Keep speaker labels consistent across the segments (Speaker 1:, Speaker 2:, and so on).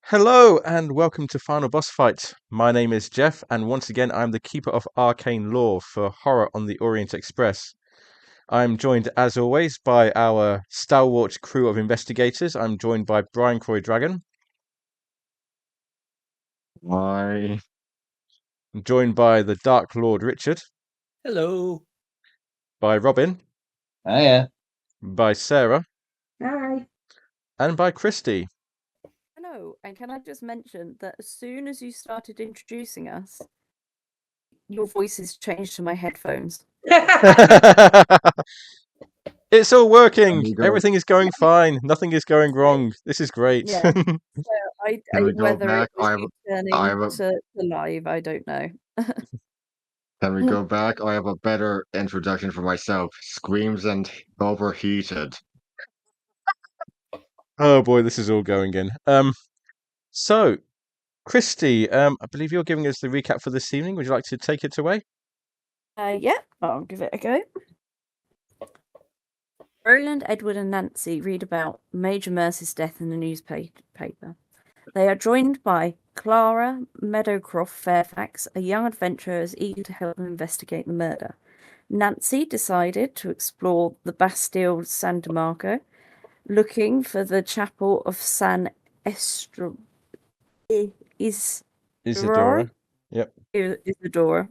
Speaker 1: Hello and welcome to Final Boss Fight. My name is Jeff, and once again, I'm the Keeper of Arcane Lore for Horror on the Orient Express. I'm joined, as always, by our stalwart crew of investigators. I'm joined by Brian Croy Dragon.
Speaker 2: Why?
Speaker 1: I'm joined by the Dark Lord Richard,
Speaker 3: Hello.
Speaker 1: by Robin,
Speaker 2: Hiya.
Speaker 1: by Sarah,
Speaker 4: Hi.
Speaker 1: and by Christy.
Speaker 4: Hello, and can I just mention that as soon as you started introducing us, your voices changed to my headphones.
Speaker 1: It's all working.
Speaker 2: Can we go-
Speaker 1: Everything is going fine. Nothing is going wrong. This is great.
Speaker 4: Yeah. So
Speaker 2: Can we go
Speaker 4: whether
Speaker 2: back?
Speaker 4: it was you turning
Speaker 2: I have a-
Speaker 4: to live, I don't know.
Speaker 2: Can we go back? I have a better introduction for myself. Screams and overheated.
Speaker 1: Oh boy, this is all going in. So Christy, I believe you're giving us the recap for this evening. Would you like to take it away?
Speaker 4: Yeah, I'll give it a go. Roland, Edward, and Nancy read about Major Mercy's death in the newspaper. They are joined by Clara Meadowcroft Fairfax, a young adventurer who's eager to help them investigate the murder. Nancy decided to explore the Bastille San Demarco, looking for the chapel of San Estro...
Speaker 1: Isadora. Yep.
Speaker 4: Isadora,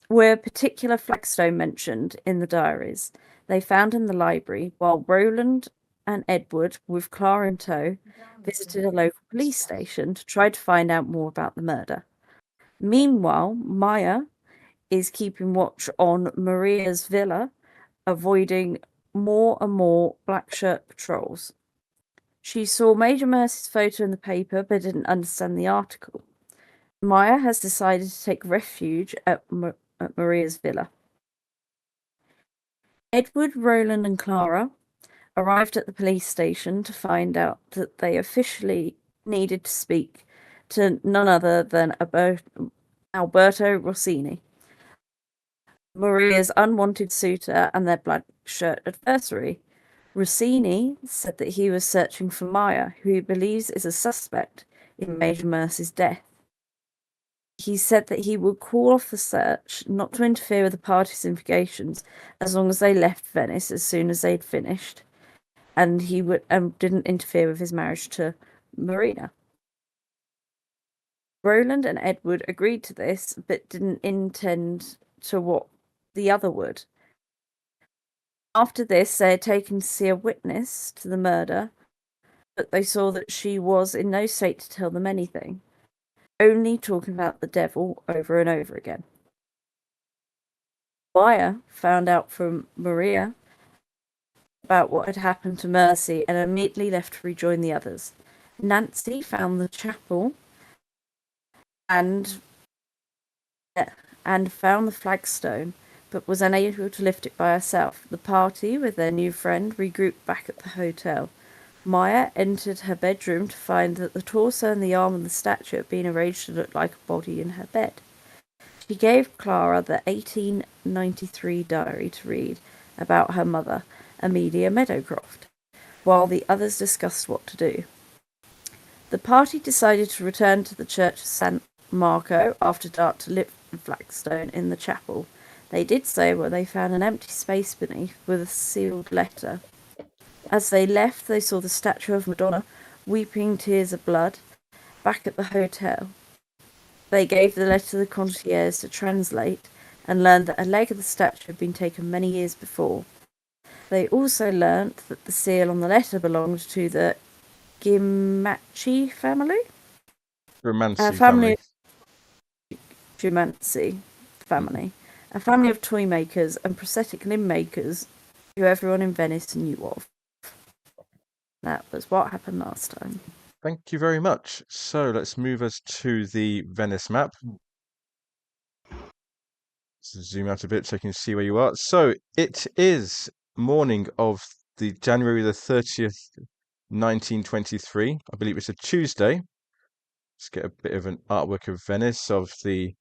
Speaker 4: where a particular flagstone mentioned in the diaries they found in the library, while Roland and Edward, with Clara in tow, visited a local police station to try to find out more about the murder. Meanwhile, Maya is keeping watch on Maria's villa, avoiding more and more black shirt patrols. She saw Major Mercy's photo in the paper but didn't understand the article. Maya has decided to take refuge at Maria's villa. Edward, Roland, and Clara arrived at the police station to find out that they officially needed to speak to none other than Alberto Rossini, Maria's unwanted suitor and their black shirt adversary. Rossini said that he was searching for Maya, who he believes is a suspect in Major Mercy's death. He said that he would call off the search, not to interfere with the party's investigations, as long as they left Venice as soon as they'd finished, and he would didn't interfere with his marriage to Marina. Roland and Edward agreed to this, but didn't intend to what the other would. After this, they had taken to see a witness to the murder, but they saw that she was in no state to tell them anything, only talking about the devil over and over again. Maya found out from Maria about what had happened to Mercy and immediately left to rejoin the others. Nancy found the chapel and found the flagstone, but was unable to lift it by herself. The party, with their new friend, regrouped back at the hotel. Maya entered her bedroom to find that the torso and the arm of the statue had been arranged to look like a body in her bed. She gave Clara the 1893 diary to read about her mother, Amelia Meadowcroft, while the others discussed what to do. The party decided to return to the church of San Marco after dark to lift the flagstone in the chapel. They did so when they found an empty space beneath with a sealed letter. As they left, they saw the statue of Madonna, weeping tears of blood, back at the hotel. They gave the letter to the concierge to translate and learned that a leg of the statue had been taken many years before. They also learnt that the seal on the letter belonged to the Gremanci family?
Speaker 1: Gremanci
Speaker 4: family. Gremanci family. A family of toy makers and prosthetic limb makers who everyone in Venice knew of. That was what happened last time.
Speaker 1: Thank you very much. So let's move us to the Venice map. Zoom out a bit so you can see where you are. So it is morning of the January the 30th, 1923. I believe it's a Tuesday. Let's get a bit of an artwork of Venice, of the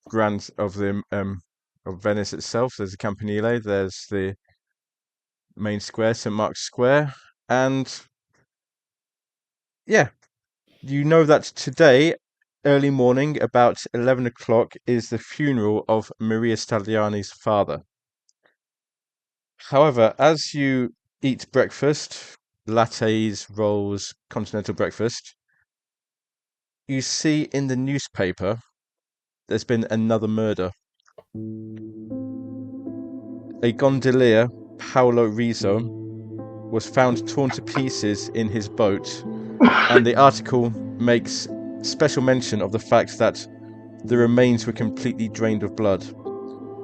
Speaker 1: grand of Venice itself. There's the Campanile, there's the main square, St. Mark's Square, and Yeah, you know that today, early morning, about 11 o'clock, is the funeral of Maria Stagliani's father. However, as you eat breakfast, lattes, rolls, continental breakfast, you see in the newspaper there's been another murder. A gondolier, Paolo Rizzo, was found torn to pieces in his boat, and the article makes special mention of the fact that the remains were completely drained of blood.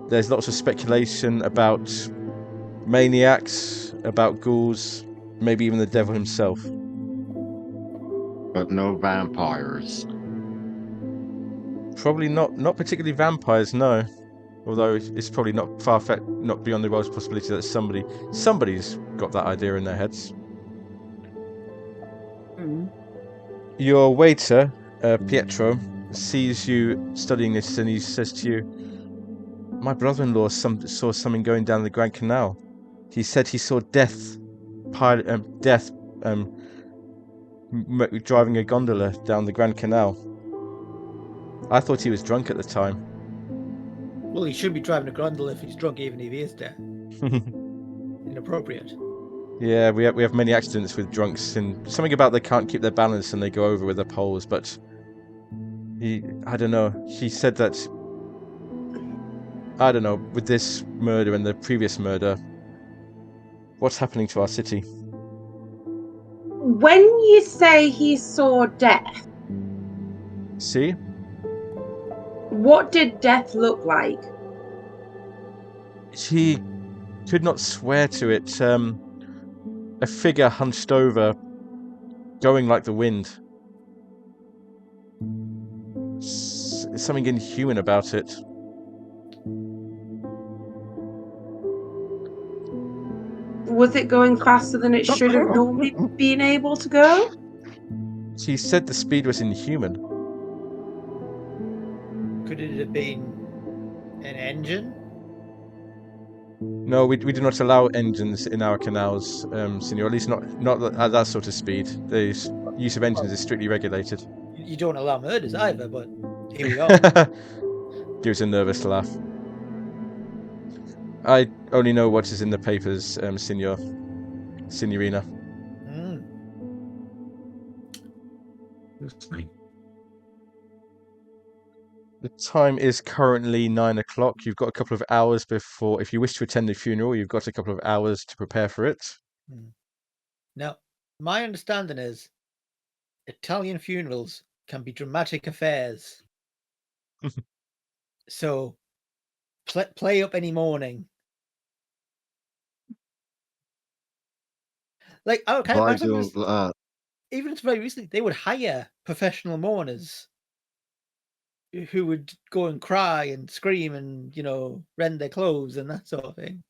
Speaker 1: There's lots of speculation about maniacs, about ghouls, maybe even the devil himself.
Speaker 2: But no vampires.
Speaker 1: Probably not particularly vampires, no. Although it's probably not far-fetched, not beyond the realms of possibility that somebody's got that idea in their heads. Your waiter, Pietro, sees you studying this, and he says to you, "My brother-in-law saw something going down the Grand Canal. He said he saw death driving a gondola down the Grand Canal. I thought he was drunk at the time."
Speaker 3: Well, he should be driving a gondola if he's drunk, even if he is dead. Inappropriate.
Speaker 1: Yeah, we have many accidents with drunks, and something about they can't keep their balance and they go over with their poles. But I don't know. He said that, I don't know, with this murder and the previous murder, what's happening to our city?
Speaker 5: When you say he saw death,
Speaker 1: See,
Speaker 5: what did death look like?
Speaker 1: he could not swear to it. A figure hunched over, going like the wind. Something inhuman about it.
Speaker 5: Was it going faster than it should have normally been able to go?
Speaker 1: He said the speed was inhuman.
Speaker 3: Could it have been an engine?
Speaker 1: No, we do not allow engines in our canals, Signor. At least not at that sort of speed. The use of engines is strictly regulated.
Speaker 3: You don't allow murders either, but here we are.
Speaker 1: Gives a nervous laugh. I only know what is in the papers, Signorina. The time is currently 9 o'clock. You've got a couple of hours before, if you wish to attend the funeral, you've got a couple of hours to prepare for it.
Speaker 3: Now, my understanding is Italian funerals can be dramatic affairs. So, play up any mourning. Like, I can't imagine this, even very recently, they would hire professional mourners who would go and cry and scream and, rend their clothes and that sort of thing.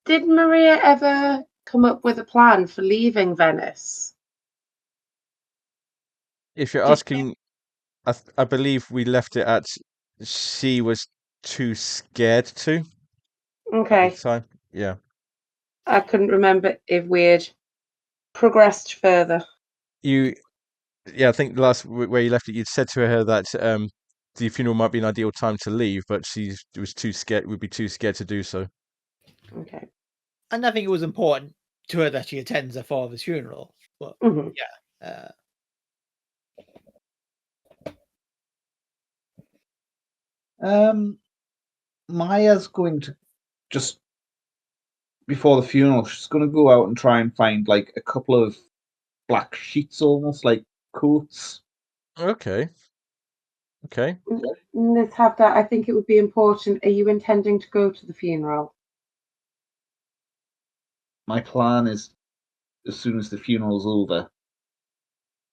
Speaker 5: Did Maria ever come up with a plan for leaving Venice?
Speaker 1: If you're asking, I believe we left it at she was too scared to.
Speaker 5: Okay.
Speaker 1: At the time. Yeah.
Speaker 5: I couldn't remember if we had progressed further.
Speaker 1: I think the last where you left it, you'd said to her that the funeral might be an ideal time to leave, but she was too scared. Would be too scared to do so.
Speaker 5: Okay.
Speaker 3: And I think it was important to her that she attends her father's funeral. But yeah.
Speaker 6: Maya's going to just before the funeral, she's going to go out and try and find like a couple of black sheets, almost like coats.
Speaker 1: Okay.
Speaker 5: Let's have that. I think it would be important. Are you intending to go to the funeral?
Speaker 6: My plan is, as soon as the funeral's over,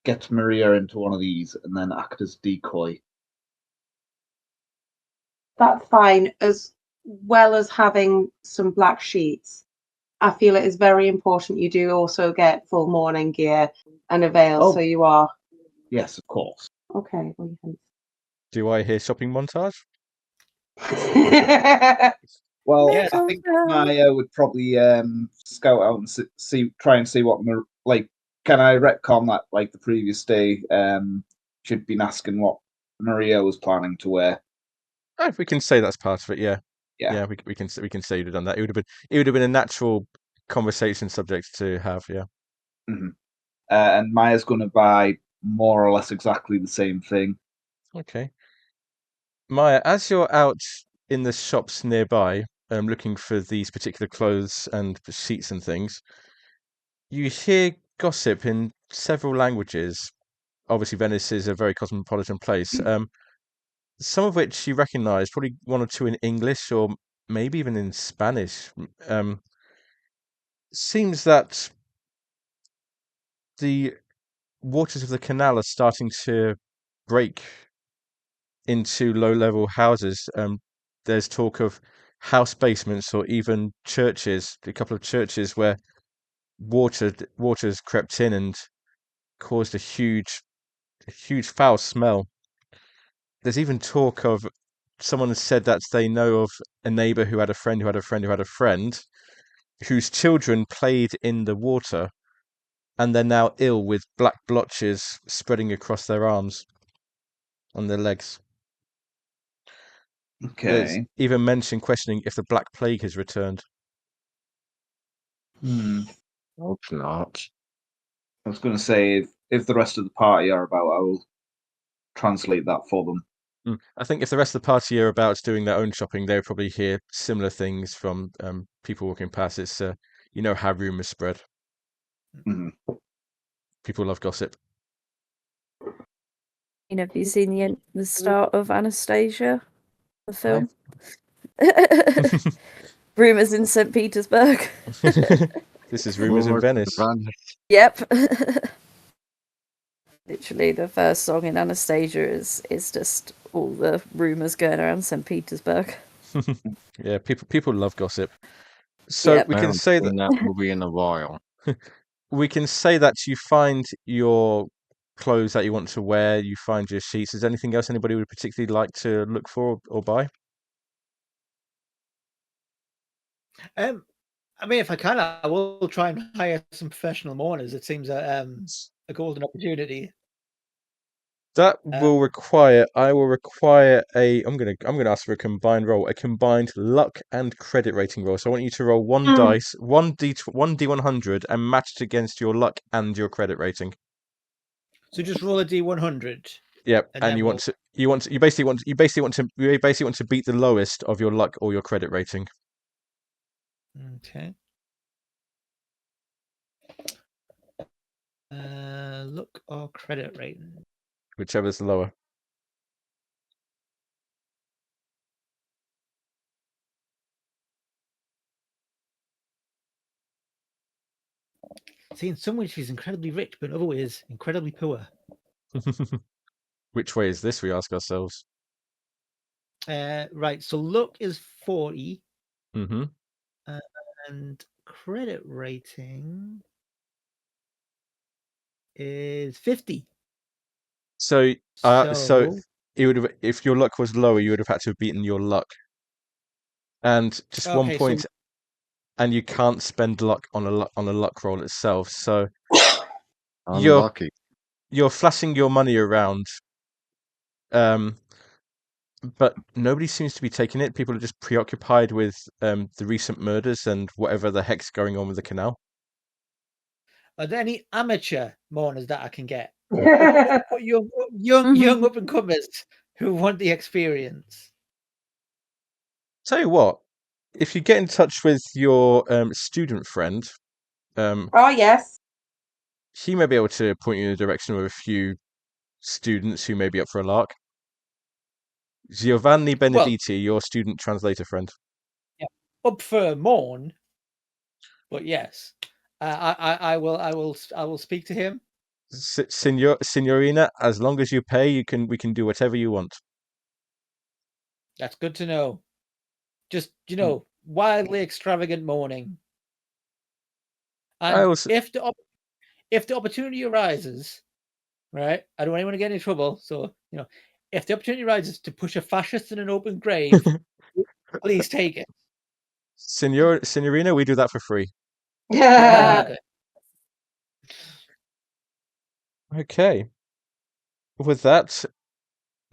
Speaker 6: get Maria into one of these and then act as decoy.
Speaker 5: That's fine, as well as having some black sheets. I feel it is very important you do also get full mourning gear and a veil, so you are.
Speaker 6: Yes, of course.
Speaker 5: Okay. Well,
Speaker 1: Do I hear shopping montage?
Speaker 6: Well,
Speaker 3: Yes.
Speaker 6: I think Maya would probably scout out and try and see what can I retcon that like the previous day? She'd been asking what Maria was planning to wear.
Speaker 1: Oh, we can say that's part of it. Yeah,
Speaker 6: Yeah.
Speaker 1: we can say you'd have done that. It would have been a natural conversation subject to have. Yeah.
Speaker 6: Mm-hmm. And Maya's going to buy more or less exactly the same thing.
Speaker 1: Okay. Maya, as you're out in the shops nearby, looking for these particular clothes and sheets and things, you hear gossip in several languages. Obviously, Venice is a very cosmopolitan place. Some of which you recognise, probably one or two in English or maybe even in Spanish. Seems that the waters of the canal are starting to break into low-level houses. There's talk of house basements or even churches, a couple of churches where water's crept in and caused a huge foul smell. There's even talk of someone has said that they know of a neighbor who had a friend who had a friend who had a friend whose children played in the water and they're now ill with black blotches spreading across their arms and their legs. There's
Speaker 6: Okay.
Speaker 1: even mention questioning if the Black Plague has returned.
Speaker 2: Hope not.
Speaker 6: I was going to say, if the rest of the party are about, I will translate that for them.
Speaker 1: I think if the rest of the party are about doing their own shopping, they'll probably hear similar things from people walking past. It's you know how rumors spread.
Speaker 6: Mm-hmm.
Speaker 1: People love gossip.
Speaker 4: Have you seen the start of Anastasia, the film? Rumors in St. Petersburg.
Speaker 1: This is rumors in Venice.
Speaker 4: Yep. Literally, the first song in Anastasia is just all the rumors going around St. Petersburg.
Speaker 1: Yeah, people love gossip. So
Speaker 4: Yep.
Speaker 1: we
Speaker 2: I
Speaker 1: can
Speaker 2: haven't
Speaker 1: say
Speaker 2: seen
Speaker 1: that
Speaker 2: that movie in a while.
Speaker 1: we can say that you find your clothes that you want to wear, you find your sheets. Is there anything else anybody would particularly like to look for or buy?
Speaker 3: I mean, if I can, I will try and hire some professional mourners. It seems a golden opportunity.
Speaker 1: That will require. I will require a. I'm gonna ask for a combined roll, a combined luck and credit rating roll. So I want you to roll one dice, one D100, and match it against your luck and your credit rating.
Speaker 3: So just roll a D100.
Speaker 1: Yep, and you basically want to beat the lowest of your luck or your credit rating.
Speaker 3: Okay. Luck or credit rating.
Speaker 1: Whichever's lower.
Speaker 3: See, in some ways she's incredibly rich, but in other ways incredibly poor.
Speaker 1: Which way is this? We ask ourselves.
Speaker 3: Right. So luck is 40.
Speaker 1: Mm-hmm.
Speaker 3: And credit rating is 50.
Speaker 1: So it would have, if your luck was lower, you would have had to have beaten your luck. And just 1 point, and you can't spend luck on a luck roll itself. So
Speaker 2: Unlucky.
Speaker 1: You're flashing your money around, but nobody seems to be taking it. People are just preoccupied with the recent murders and whatever the heck's going on with the canal.
Speaker 3: Are there any amateur mourners that I can get? young up and comers who want the experience.
Speaker 1: Tell you what, if you get in touch with your student friend,
Speaker 5: oh yes,
Speaker 1: he may be able to point you in the direction of a few students who may be up for a lark. Giovanni Benedetti, your student translator friend.
Speaker 3: Yeah, up for a mourn, but yes, I will speak to him.
Speaker 1: Signorina, as long as you pay, we can do whatever you want.
Speaker 3: That's good to know. Just wildly extravagant mourning. And if the opportunity arises, right? I don't want anyone to get in trouble. So if the opportunity arises to push a fascist in an open grave, please take it.
Speaker 1: Signorina, we do that for free.
Speaker 3: Okay.
Speaker 1: Okay. With that,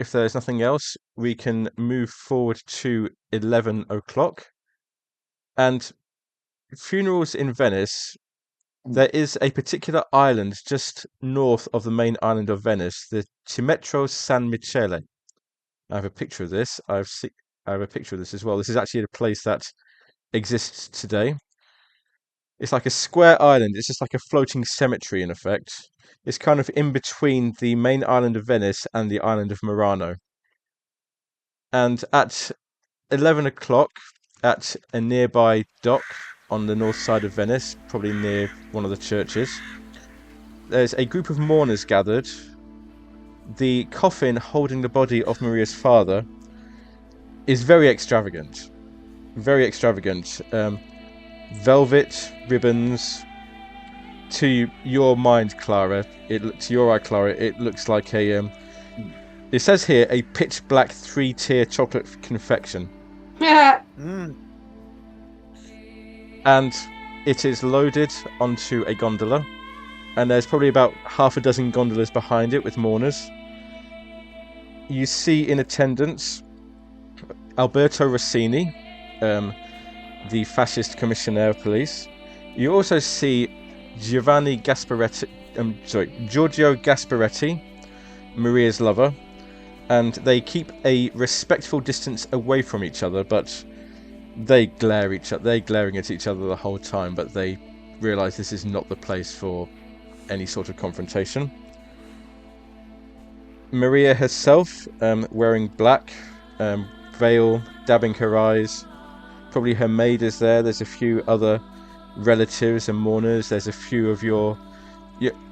Speaker 1: if there's nothing else, we can move forward to 11 o'clock. And funerals in Venice, there is a particular island just north of the main island of Venice, the Cimitero San Michele. I have a picture of this. I have a picture of this as well. This is actually a place that exists today. It's like a square island. It's just like a floating cemetery in effect. It's kind of in between the main island of Venice and the island of Murano. And at 11 o'clock, at a nearby dock on the north side of Venice, probably near one of the churches, there's a group of mourners gathered. The coffin holding the body of Maria's father is very extravagant. Very extravagant. Velvet ribbons. To your mind, Clara, to your eye, Clara, it looks like a. It says here a pitch black 3-tier chocolate confection,
Speaker 5: Yeah.
Speaker 1: and it is loaded onto a gondola, and there's probably about half a dozen gondolas behind it with mourners. You see in attendance Alberto Rossini, the fascist commissioner of police. You also see Giorgio Gasparetti, Maria's lover, and they keep a respectful distance away from each other, but they're glaring at each other the whole time, but they realise this is not the place for any sort of confrontation. Maria herself, wearing black, veil, dabbing her eyes. Probably her maid is there. There's a few other relatives and mourners. There's a few of your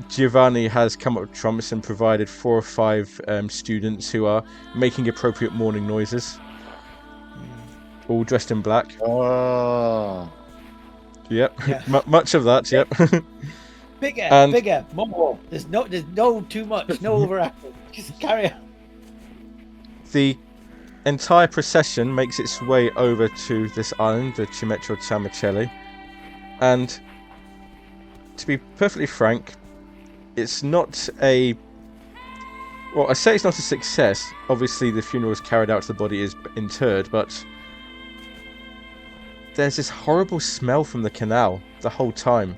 Speaker 1: Giovanni has come up with trumps and provided 4 or 5 students who are making appropriate mourning noises, all dressed in black.
Speaker 2: Oh.
Speaker 1: Yep.
Speaker 3: Yeah.
Speaker 1: Much of that. Yep.
Speaker 3: Bigger, more. There's no too much, no overacting. Just carry on.
Speaker 1: The entire procession makes its way over to this island, the Cimitero San Michele, and to be perfectly frank, it's not a... Well, I say it's not a success. Obviously, the funeral is carried out, the body is interred, but there's this horrible smell from the canal the whole time.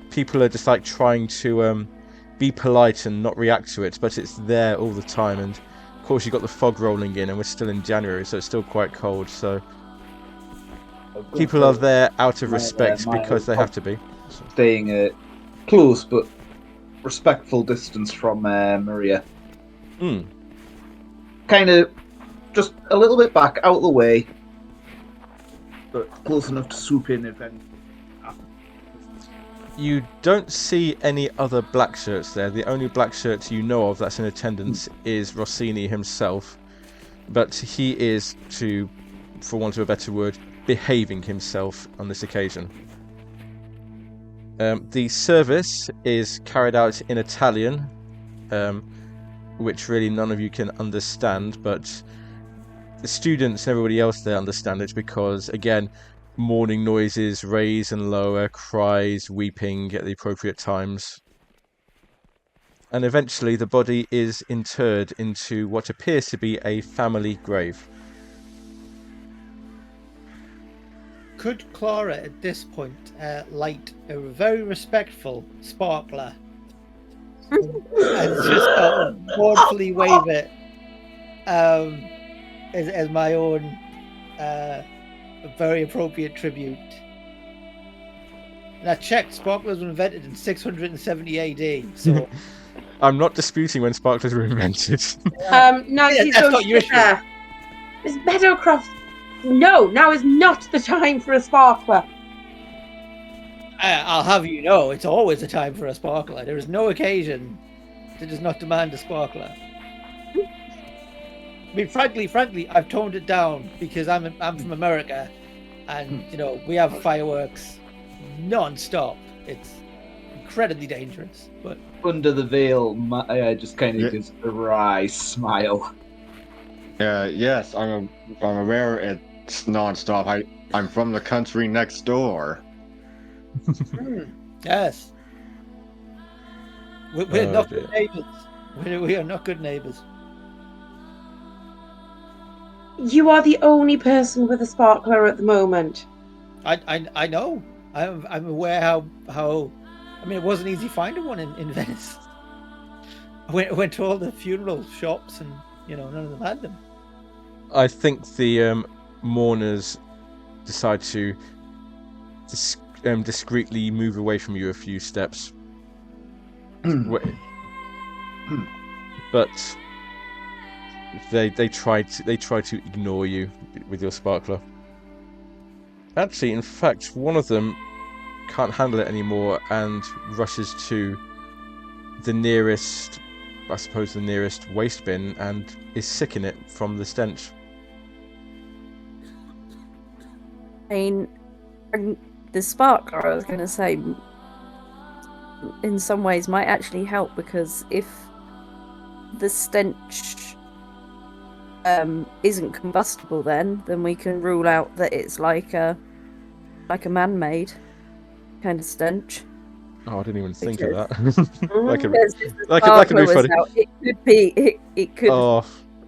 Speaker 1: People are just like trying to be polite and not react to it, but it's there all the time. And of course, you've got the fog rolling in, and we're still in January, so it's still quite cold. So people are there out of respect because they have to be.
Speaker 6: Staying close but respectful distance from Maria. Kind of just a little bit back, out of the way, but close enough to swoop in if anything.
Speaker 1: You don't see any other black shirts there. The only black shirt you know of that's in attendance is Rossini himself, but he is, for want of a better word, behaving himself on this occasion. The service is carried out in Italian, which really none of you can understand, but the students and everybody else there understand it because, again, mourning noises, raise and lower, cries, weeping at the appropriate times. And eventually the body is interred into what appears to be a family grave.
Speaker 3: Could Clara at this point light a very respectful sparkler and just mournfully wave it as my own very appropriate tribute? And I checked, sparklers were invented in 670 AD, so...
Speaker 1: I'm not disputing when sparklers were invented.
Speaker 5: No,
Speaker 3: Yeah,
Speaker 5: he's
Speaker 3: that's
Speaker 5: going
Speaker 3: not your
Speaker 5: to there. Is Meadowcroft... No, now is not the time for a sparkler.
Speaker 3: I'll have you know, it's always a time for a sparkler. There is no occasion that does not demand a sparkler. I mean, frankly, I've toned it down because I'm from America, and you know we have fireworks non-stop. It's incredibly dangerous. But
Speaker 6: Under the veil, Maya just kind of gives a wry smile.
Speaker 2: Yes, I'm aware It's non-stop. I'm from the country next door.
Speaker 3: Yes. We're
Speaker 1: Oh,
Speaker 3: not
Speaker 1: dear.
Speaker 3: good neighbours. We are not good neighbours.
Speaker 5: You are the only person with a sparkler at the moment.
Speaker 3: I know. I'm aware how. I mean, it wasn't easy finding one in Venice. I went to all the funeral shops, and none of them had them.
Speaker 1: I think the mourners decide to discreetly move away from you a few steps. But they try to ignore you with your sparkler. Actually, in fact, one of them can't handle it anymore and rushes to the nearest waste bin and is sick in it from the stench.
Speaker 4: I mean, the sparkler, I was going to say, in some ways might actually help, because if the stench isn't combustible, then we can rule out that it's like a man-made kind of stench.
Speaker 1: Oh, I didn't even think of that.
Speaker 4: Because if the
Speaker 1: that could
Speaker 4: sparkler
Speaker 1: be
Speaker 4: was
Speaker 1: funny.
Speaker 4: out, it could be it could
Speaker 1: Oh,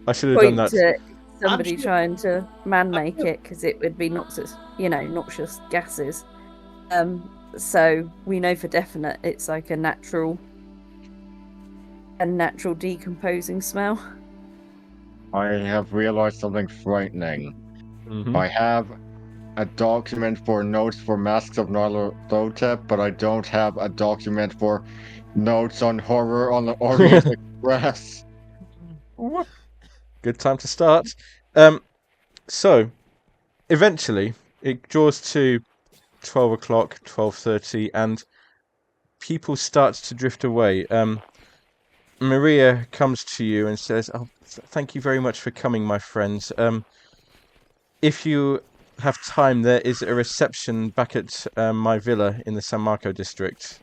Speaker 1: I should have done
Speaker 4: point
Speaker 1: that.
Speaker 4: to somebody
Speaker 3: sure-
Speaker 4: trying to man-make it, because it would be noxious gases. So we know for definite it's like a natural decomposing smell.
Speaker 2: I have realized something frightening.
Speaker 1: Mhm.
Speaker 2: I have a document for notes for Masks of Nyarlathotep, but I don't have a document for notes on horror on the Orient Express.
Speaker 1: Good time to start. So eventually it draws to 12 o'clock, 12:30, and people start to drift away. Maria comes to you and says, "Oh, thank you very much for coming, my friends. If you have time, there is a reception back at my villa in the San Marco district.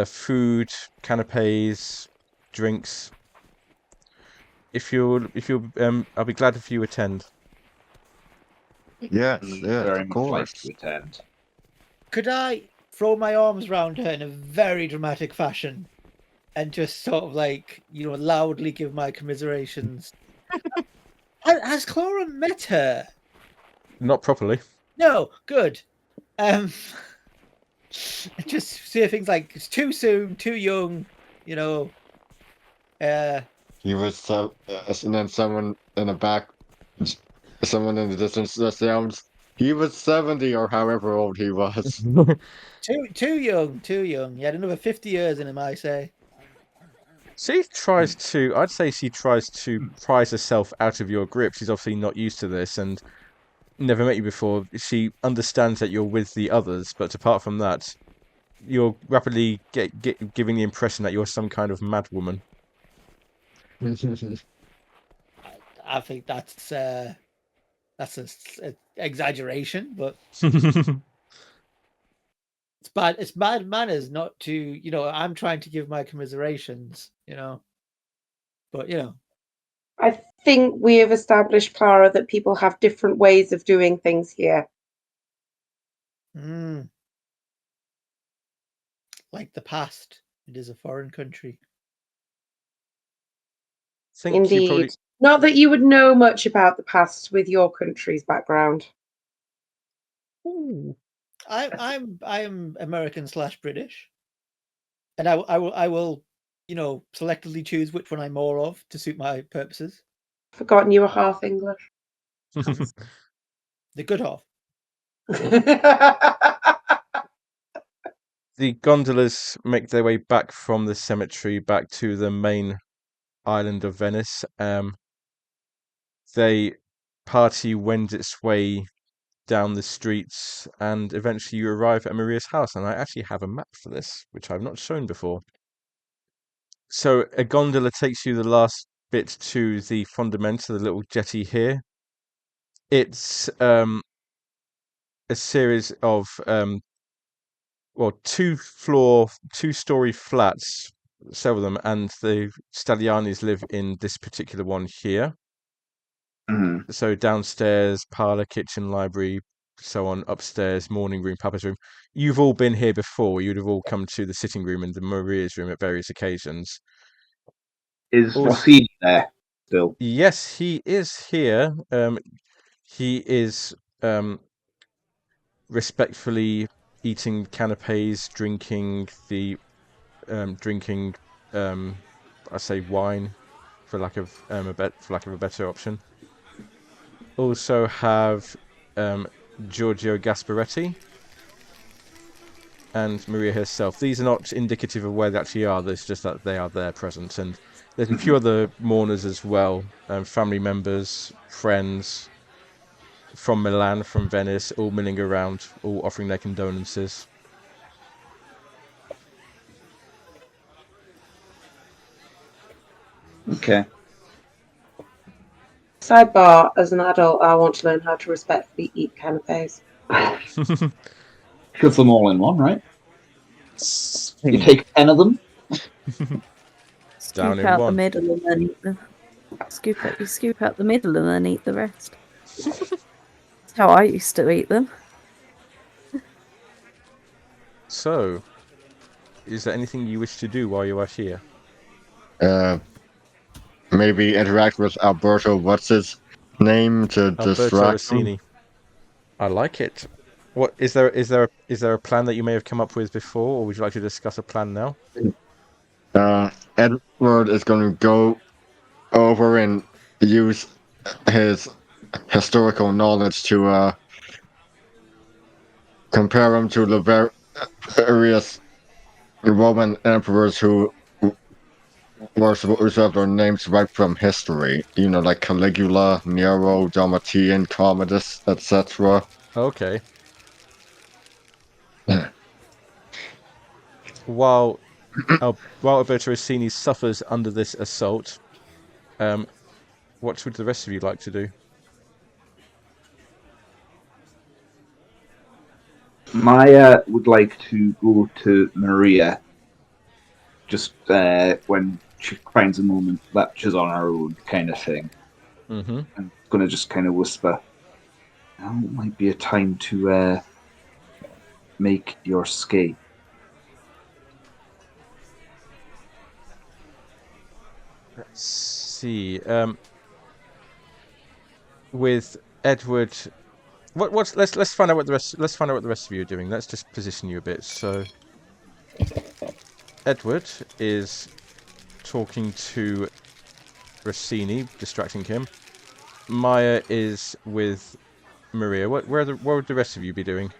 Speaker 1: Food, canapes, drinks. I'll be glad if you attend."
Speaker 2: Yes,
Speaker 6: Very
Speaker 2: of
Speaker 6: much like
Speaker 2: course.
Speaker 6: to attend.
Speaker 3: Could I throw my arms around her in a very dramatic fashion and just sort of loudly give my commiserations? Has Clara met her?
Speaker 1: Not properly.
Speaker 3: No, good. Just say things like it's too soon, too young,
Speaker 2: He was so, and then someone in the back, someone in the distance that sounds. He was 70 or however old he was.
Speaker 3: too young, too young. He had another 50 years in him, I say.
Speaker 1: I'd say she tries to prise herself out of your grip. She's obviously not used to this and never met you before. She understands that you're with the others, but apart from that, you're rapidly giving the impression that you're some kind of mad woman.
Speaker 3: I think that's an exaggeration, but it's bad manners not to, I'm trying to give my commiserations, but
Speaker 5: I think we have established, Clara, that people have different ways of doing things here.
Speaker 3: Like the past, it is a foreign country.
Speaker 5: Indeed. Not that you would know much about the past with your country's background.
Speaker 3: I'm American/British, and I will selectively choose which one I'm more of to suit my purposes.
Speaker 5: Forgotten you were half English.
Speaker 3: The good half.
Speaker 1: The gondolas make their way back from the cemetery back to the main island of Venice. The party wends its way down the streets, and eventually you arrive at Maria's house. And I actually have a map for this, which I've not shown before. So a gondola takes you the last bit to the fondamenta, the little jetty here. It's a series of two-story flats, several of them, and the Staglianis live in this particular one here.
Speaker 6: Mhm.
Speaker 1: So downstairs, parlour, kitchen, library, so on. Upstairs, morning room, Papa's room. You've all been here before. You'd have all come to the sitting room and the Maria's room at various occasions.
Speaker 6: Is
Speaker 1: Also,
Speaker 6: Rossini there still?
Speaker 1: yes, he is here. He is respectfully eating canapes, drinking I say wine, for lack of a better option. Also have Giorgio Gasparetti and Maria herself. These are not indicative of where they actually are. There's just that they are there present, and there's a few other mourners as well, family members, friends from Milan, from Venice, all milling around, all offering their condolences.
Speaker 6: Okay.
Speaker 5: Sidebar: as an adult, I want to learn how to respectfully eat canapes.
Speaker 6: Shove them all in one, right? You take 10 of them.
Speaker 1: Down
Speaker 4: Scoop
Speaker 1: in
Speaker 4: out the
Speaker 1: one.
Speaker 4: middle and then eat the. You scoop out the middle and then eat the rest. That's how I used to eat them.
Speaker 1: So, is there anything you wish to do while you are here?
Speaker 2: Maybe interact with Alberto. What's his name to
Speaker 1: Alberto
Speaker 2: distract him?
Speaker 1: Rossini. I like it. What is there a plan that you may have come up with before, or would you like to discuss a plan now?
Speaker 2: Edward is going to go over and use his historical knowledge to compare him to the various Roman emperors who were supposed to have their names right from history. You know, like Caligula, Nero, Domitian, Commodus, etc.
Speaker 1: Okay. While Alberto Rossini suffers under this assault, what would the rest of you like to do?
Speaker 6: Maya would like to go to Maria just when she finds a moment that she's on her own, kind of thing.
Speaker 1: Mm-hmm.
Speaker 6: I'm going to just kind of whisper, now might be a time to make your escape.
Speaker 1: Let's see. With Edward, let's find out what the rest of you are doing. Let's just position you a bit. So, Edward is talking to Rossini, distracting him. Maya is with Maria. What would the rest of you be doing?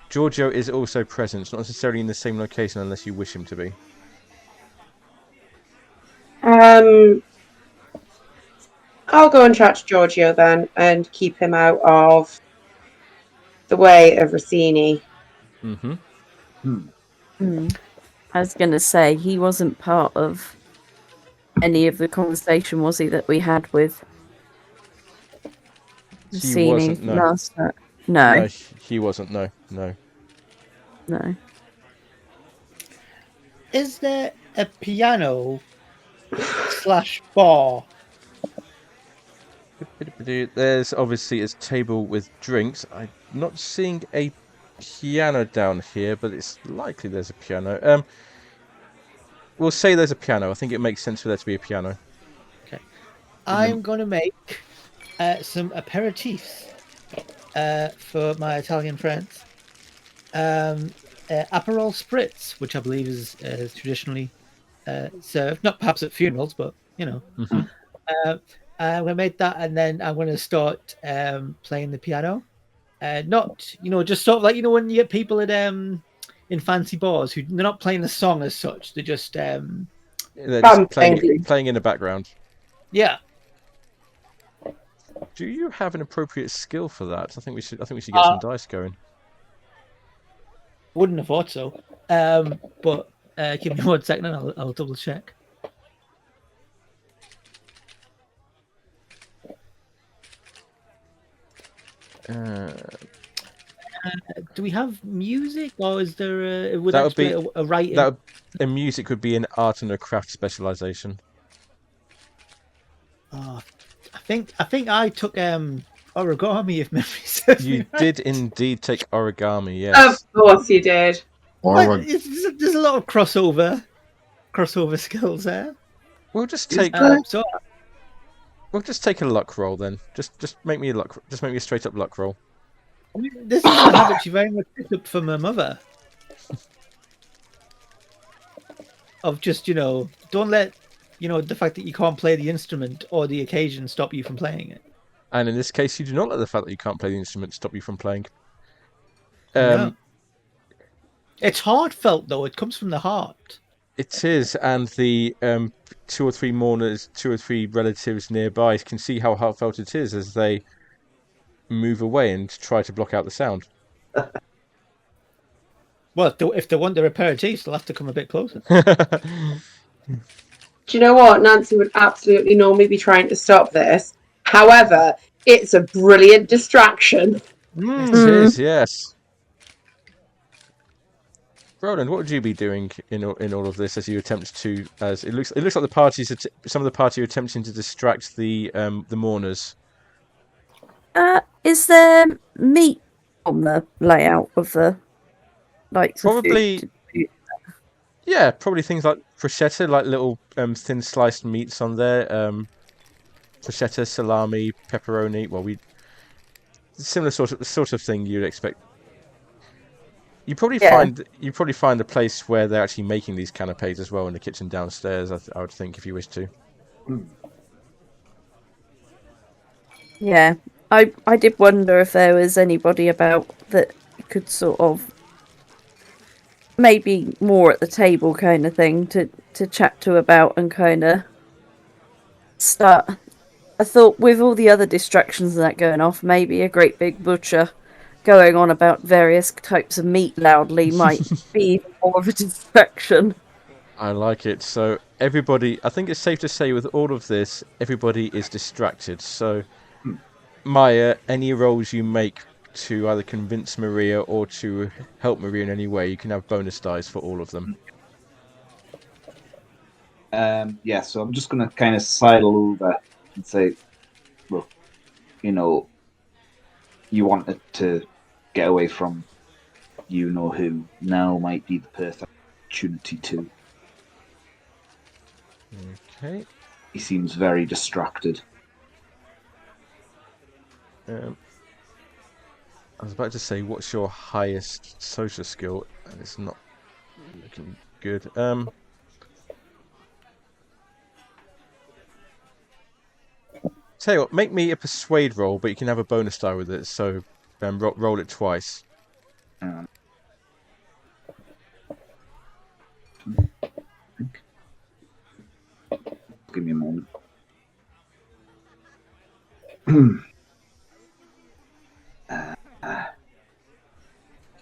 Speaker 1: Giorgio is also present, not necessarily in the same location unless you wish him to be.
Speaker 5: I'll go and chat to Giorgio then and keep him out of the way of Rossini.
Speaker 1: Mm-hmm.
Speaker 4: I was going to say, he wasn't part of any of the conversation, was he, that we had with
Speaker 1: He wasn't, no.
Speaker 4: last night? No.
Speaker 1: No, he wasn't, no.
Speaker 4: No.
Speaker 3: Is there a piano / bar?
Speaker 1: There's obviously a table with drinks. I'm not seeing a piano down here, but it's likely there's a piano. We'll say there's a piano. I think it makes sense for there to be a piano.
Speaker 3: Okay. I'm going to make some aperitifs for my Italian friends. Aperol Spritz, which I believe is traditionally served, not perhaps at funerals, but you know.
Speaker 1: Mm-hmm.
Speaker 3: I'm going to make that, and then I'm going to start playing the piano. Not, just sort of like, when you get people at in fancy bars who they're not playing the song as such, they're just
Speaker 1: they're just playing in the background.
Speaker 3: Yeah.
Speaker 1: Do you have an appropriate skill for that? I think we should get some dice going.
Speaker 3: Wouldn't have thought so. But give me 1 second and I'll double check. Do we have music, or is there a writing?
Speaker 1: Music would be an art and a craft specialization.
Speaker 3: Oh, I think I took origami if memory serves me
Speaker 1: You
Speaker 3: right.
Speaker 1: did indeed take origami,
Speaker 5: Of
Speaker 1: yes.
Speaker 5: course you did.
Speaker 2: Or
Speaker 3: There's a lot of crossover skills there.
Speaker 1: We'll just take
Speaker 3: So
Speaker 1: we'll just take a luck roll then. Just make me a straight up luck roll.
Speaker 3: I mean, this is a habit she very much picked up from her mother. Of just, don't let, the fact that you can't play the instrument or the occasion stop you from playing it.
Speaker 1: And in this case, you do not let the fact that you can't play the instrument stop you from playing.
Speaker 3: No. It's heartfelt, though. It comes from the heart.
Speaker 1: It is, and the 2 or 3 mourners, 2 or 3 relatives nearby can see how heartfelt it is as they move away and try to block out the sound.
Speaker 3: Well, if they want their aperitifs, they'll have to come a bit closer.
Speaker 5: Do you know what? Nancy would absolutely normally be trying to stop this. However, it's a brilliant distraction.
Speaker 1: It is, yes. Roland, what would you be doing in all of this as you attempt to? As it looks like the parties, some of the party are attempting to distract the mourners.
Speaker 4: Is there meat on the layout of the
Speaker 1: Probably.
Speaker 4: the food?
Speaker 1: Yeah, probably things like prosciutto, like little thin sliced meats on there. Prosciutto, salami, pepperoni. Well, similar sort of thing you'd expect. You probably find a place where they're actually making these canapes as well in the kitchen downstairs. I would think if you wish to.
Speaker 4: Yeah, I did wonder if there was anybody about that could sort of maybe more at the table kind of thing to chat to about and kind of start. I thought with all the other distractions and that going off, maybe a great big butcher going on about various types of meat loudly might be more of a distraction.
Speaker 1: I like it. So everybody, I think it's safe to say with all of this, everybody is distracted. So Maya, any rolls you make to either convince Maria or to help Maria in any way, you can have bonus dice for all of them.
Speaker 6: Yeah, so I'm just going to kind of sidle over and say, look, you wanted to get away from you-know-who. Now might be the perfect opportunity to.
Speaker 1: Okay.
Speaker 6: He seems very distracted.
Speaker 1: I was about to say, what's your highest social skill? And it's not looking good. Tell you what, make me a persuade roll, but you can have a bonus die with it. So, roll it twice.
Speaker 6: Give me a moment.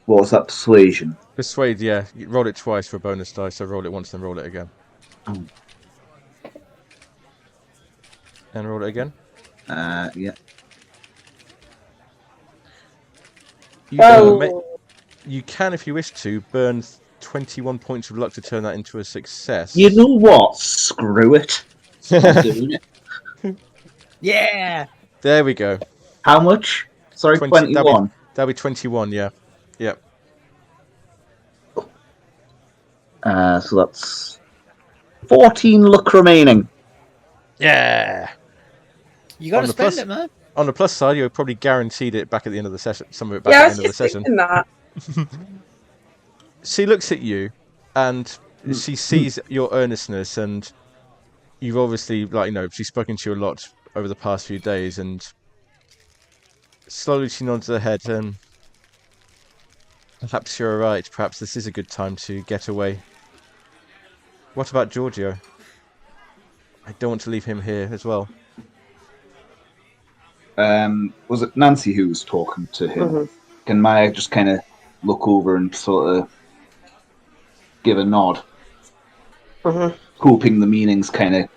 Speaker 6: What was that, persuasion?
Speaker 1: Persuade, yeah. You roll it twice for a bonus die, so roll it once, then roll it again. And roll it again.
Speaker 6: Yeah.
Speaker 1: You can, if you wish to, burn 21 points of luck to turn that into a success.
Speaker 6: You know what? Screw it. I'm doing it.
Speaker 3: Yeah.
Speaker 1: There we go.
Speaker 6: How much? Sorry, 21.
Speaker 1: That'll be 21, yeah. Yep.
Speaker 6: So that's 14 luck remaining.
Speaker 1: Yeah.
Speaker 3: You got to spend it, man.
Speaker 1: On the plus side, you're probably guaranteed it back at the end of the session. Some of it back at the end of the session.
Speaker 5: That.
Speaker 1: She looks at you, and she sees your earnestness, and you've obviously, she's spoken to you a lot over the past few days, and slowly she nods her head, and perhaps you're right. Perhaps this is a good time to get away. What about Giorgio? I don't want to leave him here as well.
Speaker 6: Was it Nancy who was talking to him?
Speaker 5: Mm-hmm.
Speaker 6: Can Maya just kind of look over and sort of give a nod, hoping the meaning's kind of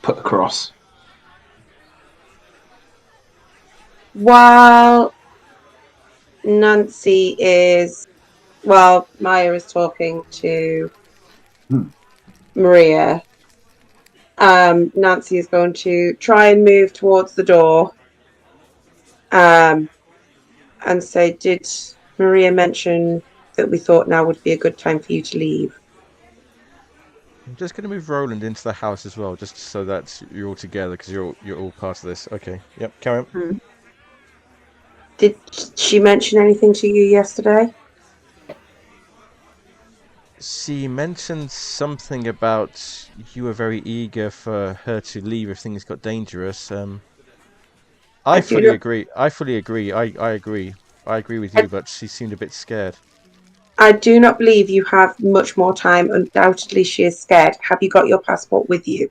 Speaker 6: put across?
Speaker 5: While Nancy is, Maya is talking to Maria, Nancy is going to try and move towards the door and say, did Maria mention that we thought now would be a good time for you to leave?
Speaker 1: I'm just going to move Roland into the house as well, just so that you're all together, because you're all part of this. Okay. Yep. Carry on.
Speaker 5: Did she mention anything to you yesterday?
Speaker 1: She mentioned something about you were very eager for her to leave if things got dangerous. I fully agree. I fully agree. I agree. I agree with you, but she seemed a bit scared.
Speaker 5: I do not believe you have much more time. Undoubtedly, she is scared. Have you got your passport with you?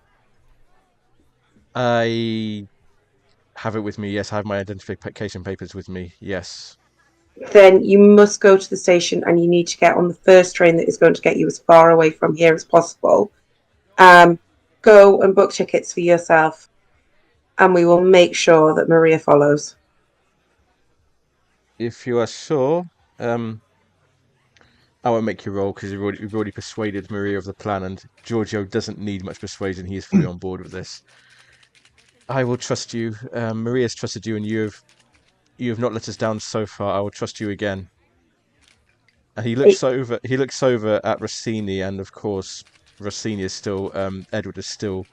Speaker 1: I have it with me. Yes, I have my identification papers with me. Yes.
Speaker 5: Then you must go to the station and you need to get on the first train that is going to get you as far away from here as possible. Go and book tickets for yourself, and we will make sure that Maria follows.
Speaker 1: If you are sure, I won't make you roll because you've already persuaded Maria of the plan, and Giorgio doesn't need much persuasion. He is fully on board with this. I will trust you. Maria's trusted you, and you have not let us down so far. I will trust you again. And he looks over. He looks over at Rossini, and of course, Rossini is still. Edward is still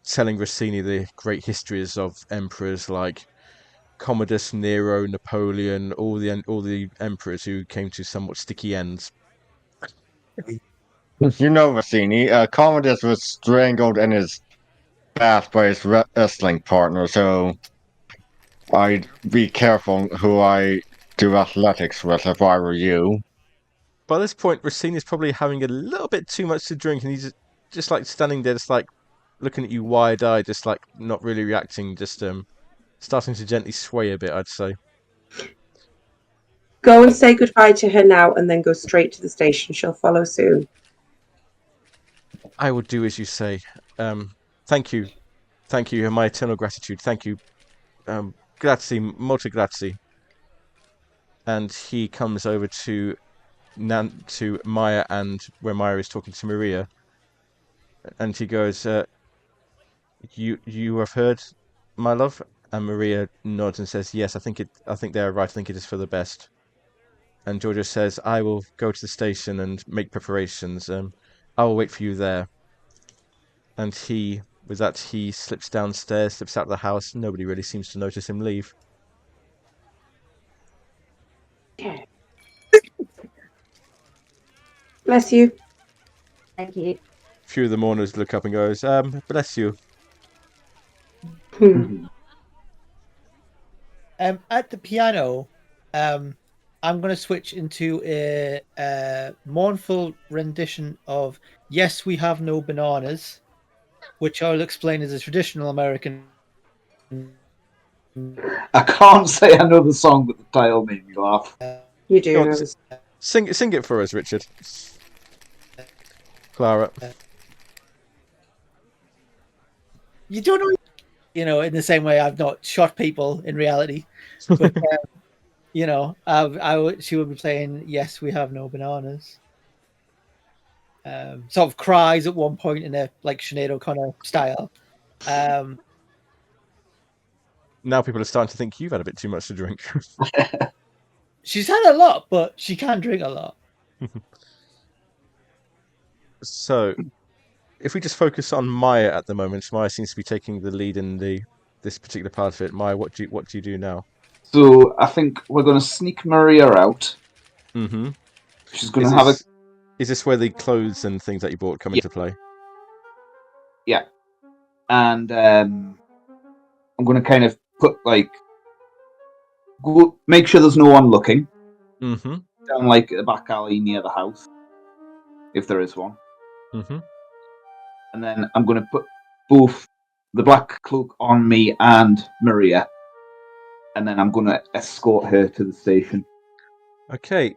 Speaker 1: telling Rossini the great histories of emperors like Commodus, Nero, Napoleon, all the emperors who came to somewhat sticky ends.
Speaker 2: You know, Rossini, Commodus was strangled in his bath by his wrestling partner, so I'd be careful who I do athletics with if I were you.
Speaker 1: By this point, Rossini's probably having a little bit too much to drink, and he's just like standing there, just like looking at you wide-eyed, just like not really reacting, just starting to gently sway a bit, I'd say.
Speaker 5: Go and say goodbye to her now, and then go straight to the station. She'll follow soon.
Speaker 1: I will do as you say. Thank you, and my eternal gratitude. Thank you, grazie, molto grazie. And he comes over to Maya, and where Maya is talking to Maria, and he goes, "You have heard, my love?" And Maria nods and says, "Yes, I think they are right. I think it is for the best." And Giorgio says, "I will go to the station and make preparations. I will wait for you there." And with that, he slips downstairs, slips out of the house. Nobody really seems to notice him leave.
Speaker 5: Bless you.
Speaker 4: Thank you.
Speaker 1: A few of the mourners look up and goes, "Bless you."
Speaker 3: At the piano, I'm going to switch into a mournful rendition of "Yes, We Have No Bananas," which I'll explain is a traditional American.
Speaker 6: I can't say I know the song, but the title made me laugh.
Speaker 5: You do
Speaker 1: Go on,
Speaker 5: know this.
Speaker 1: sing it for us, Richard. Clara.
Speaker 3: You don't know, in the same way I've not shot people in reality, but she would be playing "Yes, We Have No Bananas." Sort of cries at one point in a like Sinead O'Connor style.
Speaker 1: Now people are starting to think you've had a bit too much to drink.
Speaker 3: She's had a lot, but she can drink a lot.
Speaker 1: So, if we just focus on Maya at the moment, Maya seems to be taking the lead in this particular part of it. Maya, what do you do now?
Speaker 6: So I think we're going to sneak Maria out.
Speaker 1: Mm-hmm.
Speaker 6: She's going to have a.
Speaker 1: Is this where the clothes and things that you bought come into play?
Speaker 6: Yeah, and I'm going to kind of put make sure there's no one looking.
Speaker 1: Mm-hmm.
Speaker 6: Down like a back alley near the house, if there is one.
Speaker 1: Mm-hmm.
Speaker 6: And then I'm going to put both the black cloak on me and Maria, and then I'm going to escort her to the station.
Speaker 1: Okay.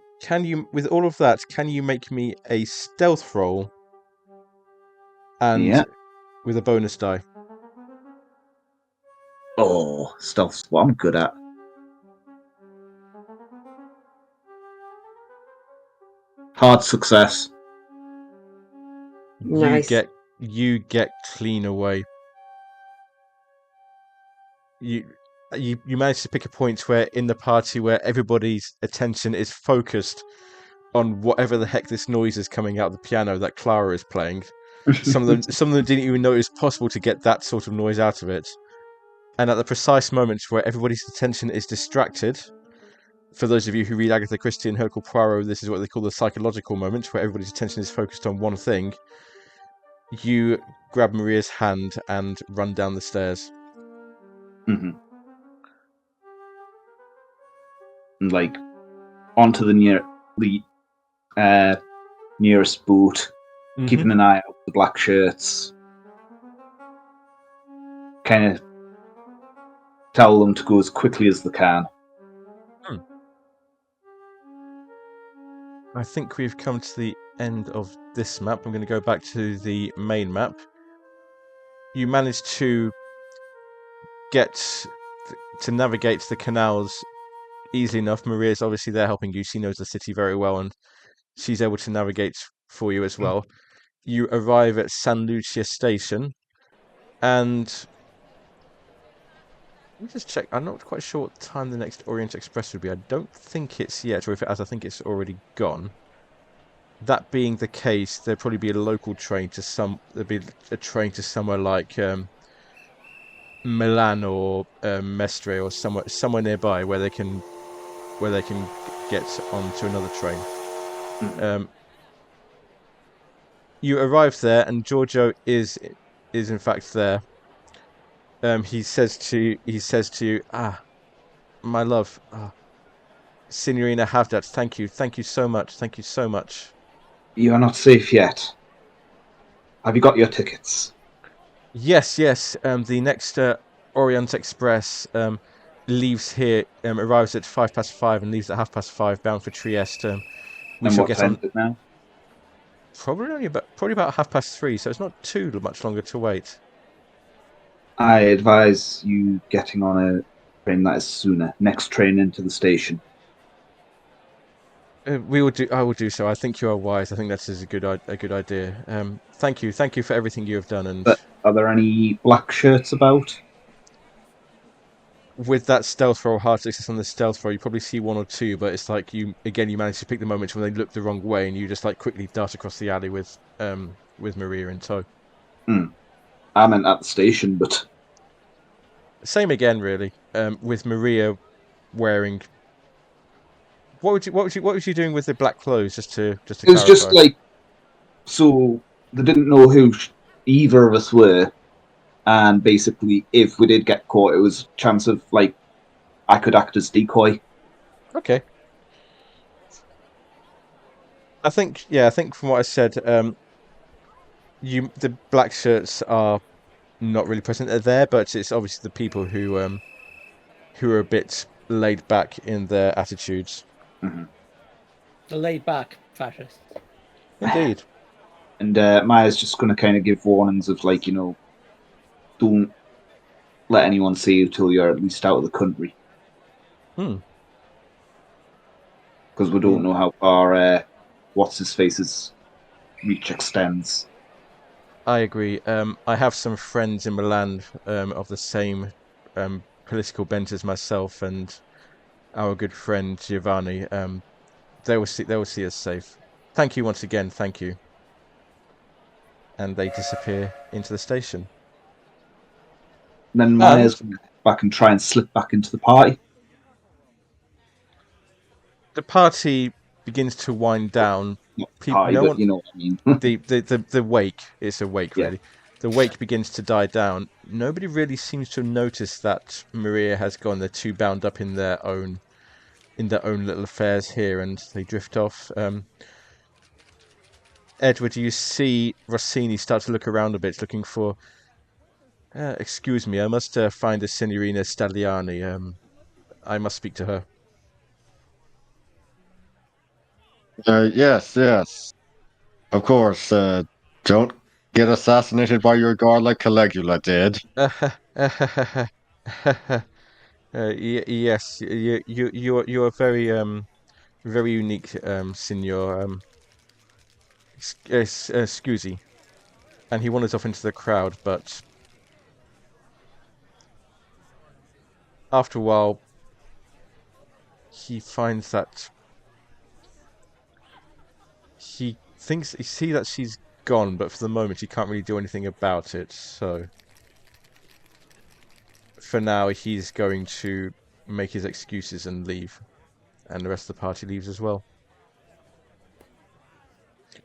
Speaker 1: With all of that, can you make me a stealth roll? And with a bonus die.
Speaker 6: Oh, stealth's what I'm good at. Hard success.
Speaker 5: Nice.
Speaker 1: you get clean away. You manage to pick a point where in the party where everybody's attention is focused on whatever the heck this noise is coming out of the piano that Clara is playing. Some of them didn't even know it was possible to get that sort of noise out of it. And at the precise moment where everybody's attention is distracted, for those of you who read Agatha Christie and Hercule Poirot, this is what they call the psychological moment, where everybody's attention is focused on one thing. You grab Maria's hand and run down the stairs.
Speaker 6: Mm-hmm. And like onto the nearest boot, keeping an eye out for the black shirts. Kind of tell them to go as quickly as they can.
Speaker 1: I think we've come to the end of this map. I'm going to go back to the main map. You managed to get to navigate the canals easily enough. Maria's obviously there helping you. She knows the city very well, and she's able to navigate for you as well. You arrive at San Lucia Station, and let me just check. I'm not quite sure what time the next Orient Express would be. I don't think it's yet, or if it has, I think it's already gone. That being the case, there'd probably be a local train to there'd be a train to somewhere like Milan or Mestre or somewhere nearby where they can get onto another train. You arrive there, and Giorgio is in fact there. He says to you, my love, Signorina Havdat, thank you so much.
Speaker 6: You are not safe yet. Have you got your tickets?
Speaker 1: Yes. The next Orient Express leaves here, arrives at 5:05 and leaves at 5:30, bound for Trieste.
Speaker 6: And what time is it now?
Speaker 1: Probably about 3:30, so it's not too much longer to wait.
Speaker 6: I advise you getting on a train that is sooner. Next train into the station.
Speaker 1: I will do so. I think you are wise. I think that is a good idea. Thank you for everything you have done. And
Speaker 6: but are there any black shirts about?
Speaker 1: With that stealth roll, hard success on the stealth roll, you probably see one or two, but it's like you manage to pick the moment when they look the wrong way, and you just like quickly dart across the alley with Maria in tow.
Speaker 6: I meant at the station, but
Speaker 1: same again, really. With Maria wearing. What was you doing with the black clothes? Just to
Speaker 6: it was
Speaker 1: clarify.
Speaker 6: Just like so they didn't know who either of us were, and basically, if we did get caught, it was a chance of like I could act as decoy.
Speaker 1: Okay. I think from what I said, the black shirts are not really present. They're there, but it's obviously the people who are a bit laid back in their attitudes.
Speaker 6: Mm-hmm.
Speaker 3: The laid back fascists.
Speaker 1: Indeed.
Speaker 6: And Maya's just going to kind of give warnings of like, don't let anyone see you till you're at least out of the country. Because we don't know how far what's his face's reach extends.
Speaker 1: I agree. I have some friends in Milan of the same political bent as myself, and our good friend Giovanni. They will see us safe. Thank you once again. Thank you. And they disappear into the station.
Speaker 6: And then Maya's going to back and try and slip back into the party.
Speaker 1: The party begins to wind down.
Speaker 6: You know what I mean.
Speaker 1: the wake. It's a wake,
Speaker 6: Yeah.
Speaker 1: really. The wake begins to die down. Nobody really seems to notice that Maria has gone. They're too bound up in their own little affairs here, and they drift off. Edward, you see Rossini start to look around a bit, looking for. Excuse me, I must find the Signorina Stagliani. I must speak to her.
Speaker 2: Yes. Of course. Don't get assassinated by your guard like Caligula did.
Speaker 1: Yes, you are very very unique, Signor. Scusi. and he wanders off into the crowd, but after a while, he finds that he sees that she's gone, but for the moment he can't really do anything about it. So for now, he's going to make his excuses and leave, and the rest of the party leaves as well.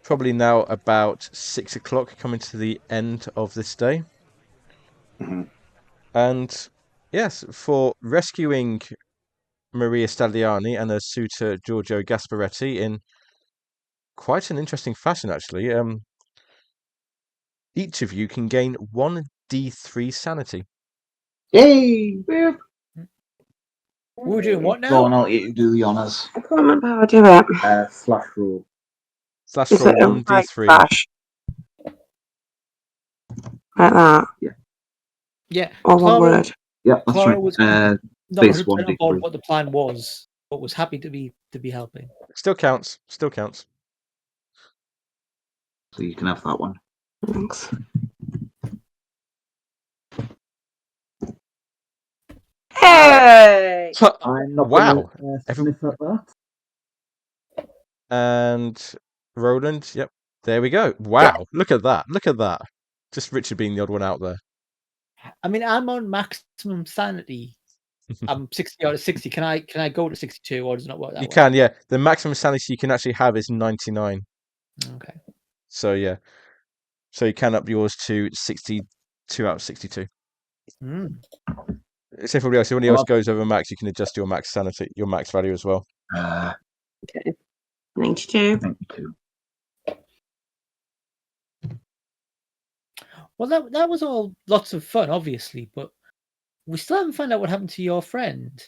Speaker 1: Probably now about 6 o'clock, coming to the end of this day.
Speaker 6: Mm-hmm.
Speaker 1: And yes, for rescuing Maria Stagliani and her suitor Giorgio Gasparetti in quite an interesting fashion, actually. Each of you can gain 1d3 sanity.
Speaker 6: Yay!
Speaker 3: We're doing what now?
Speaker 6: Go on, I'll let you do the honours.
Speaker 5: I can't remember how I do it.
Speaker 6: Slash roll.
Speaker 1: Slash
Speaker 5: Is
Speaker 1: roll
Speaker 5: it a
Speaker 1: 1d3.
Speaker 5: right slash? Like that?
Speaker 3: Yeah.
Speaker 5: Or one word?
Speaker 6: Yeah, that's
Speaker 3: Clara
Speaker 6: right.
Speaker 3: was not
Speaker 6: Base
Speaker 3: 100% on board
Speaker 6: 1d3.
Speaker 3: what the plan was, but was happy to be helping.
Speaker 1: Still counts. Still counts.
Speaker 6: So you can have that one.
Speaker 5: Thanks. Hey!
Speaker 6: I'm not
Speaker 1: Wow.
Speaker 6: gonna sniff at that.
Speaker 1: And Roland, yep. There we go. Wow. Look at that. Look at that. Just Richard being the odd one out there.
Speaker 3: I mean, I'm on maximum sanity. I'm 60 out of 60. Can I go to 62, or does it not work that way?
Speaker 1: You can, yeah. The maximum sanity you can actually have is 99.
Speaker 3: Okay.
Speaker 1: So yeah. So you can up yours to 62 out of 62.
Speaker 3: Mm.
Speaker 1: Except for everybody else. If anybody else goes over max, you can adjust your max sanity, your max value as well.
Speaker 5: Okay. 92.
Speaker 6: 92.
Speaker 3: Well, that was all lots of fun, obviously, but we still haven't found out what happened to your friend.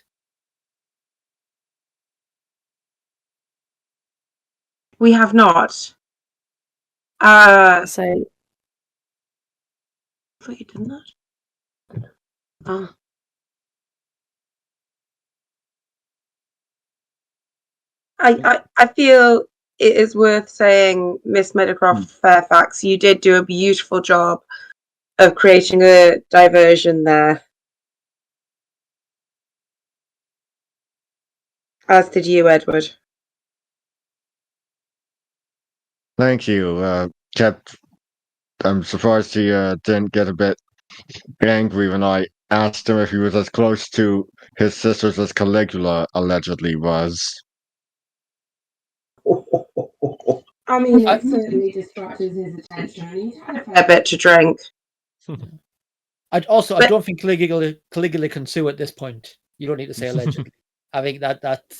Speaker 5: We have not.
Speaker 4: So
Speaker 5: I thought you done that. Oh. I feel it is worth saying, Miss Meadowcroft Fairfax, you did do a beautiful job of creating a diversion there. As did you, Edward.
Speaker 2: Thank you. I'm surprised he didn't get a bit angry when I asked him if he was as close to his sisters as Caligula allegedly was.
Speaker 5: I mean, it certainly distracted his attention. He had a fair bit to drink.
Speaker 3: I don't think Caligula can sue at this point. You don't need to say allegedly. I think that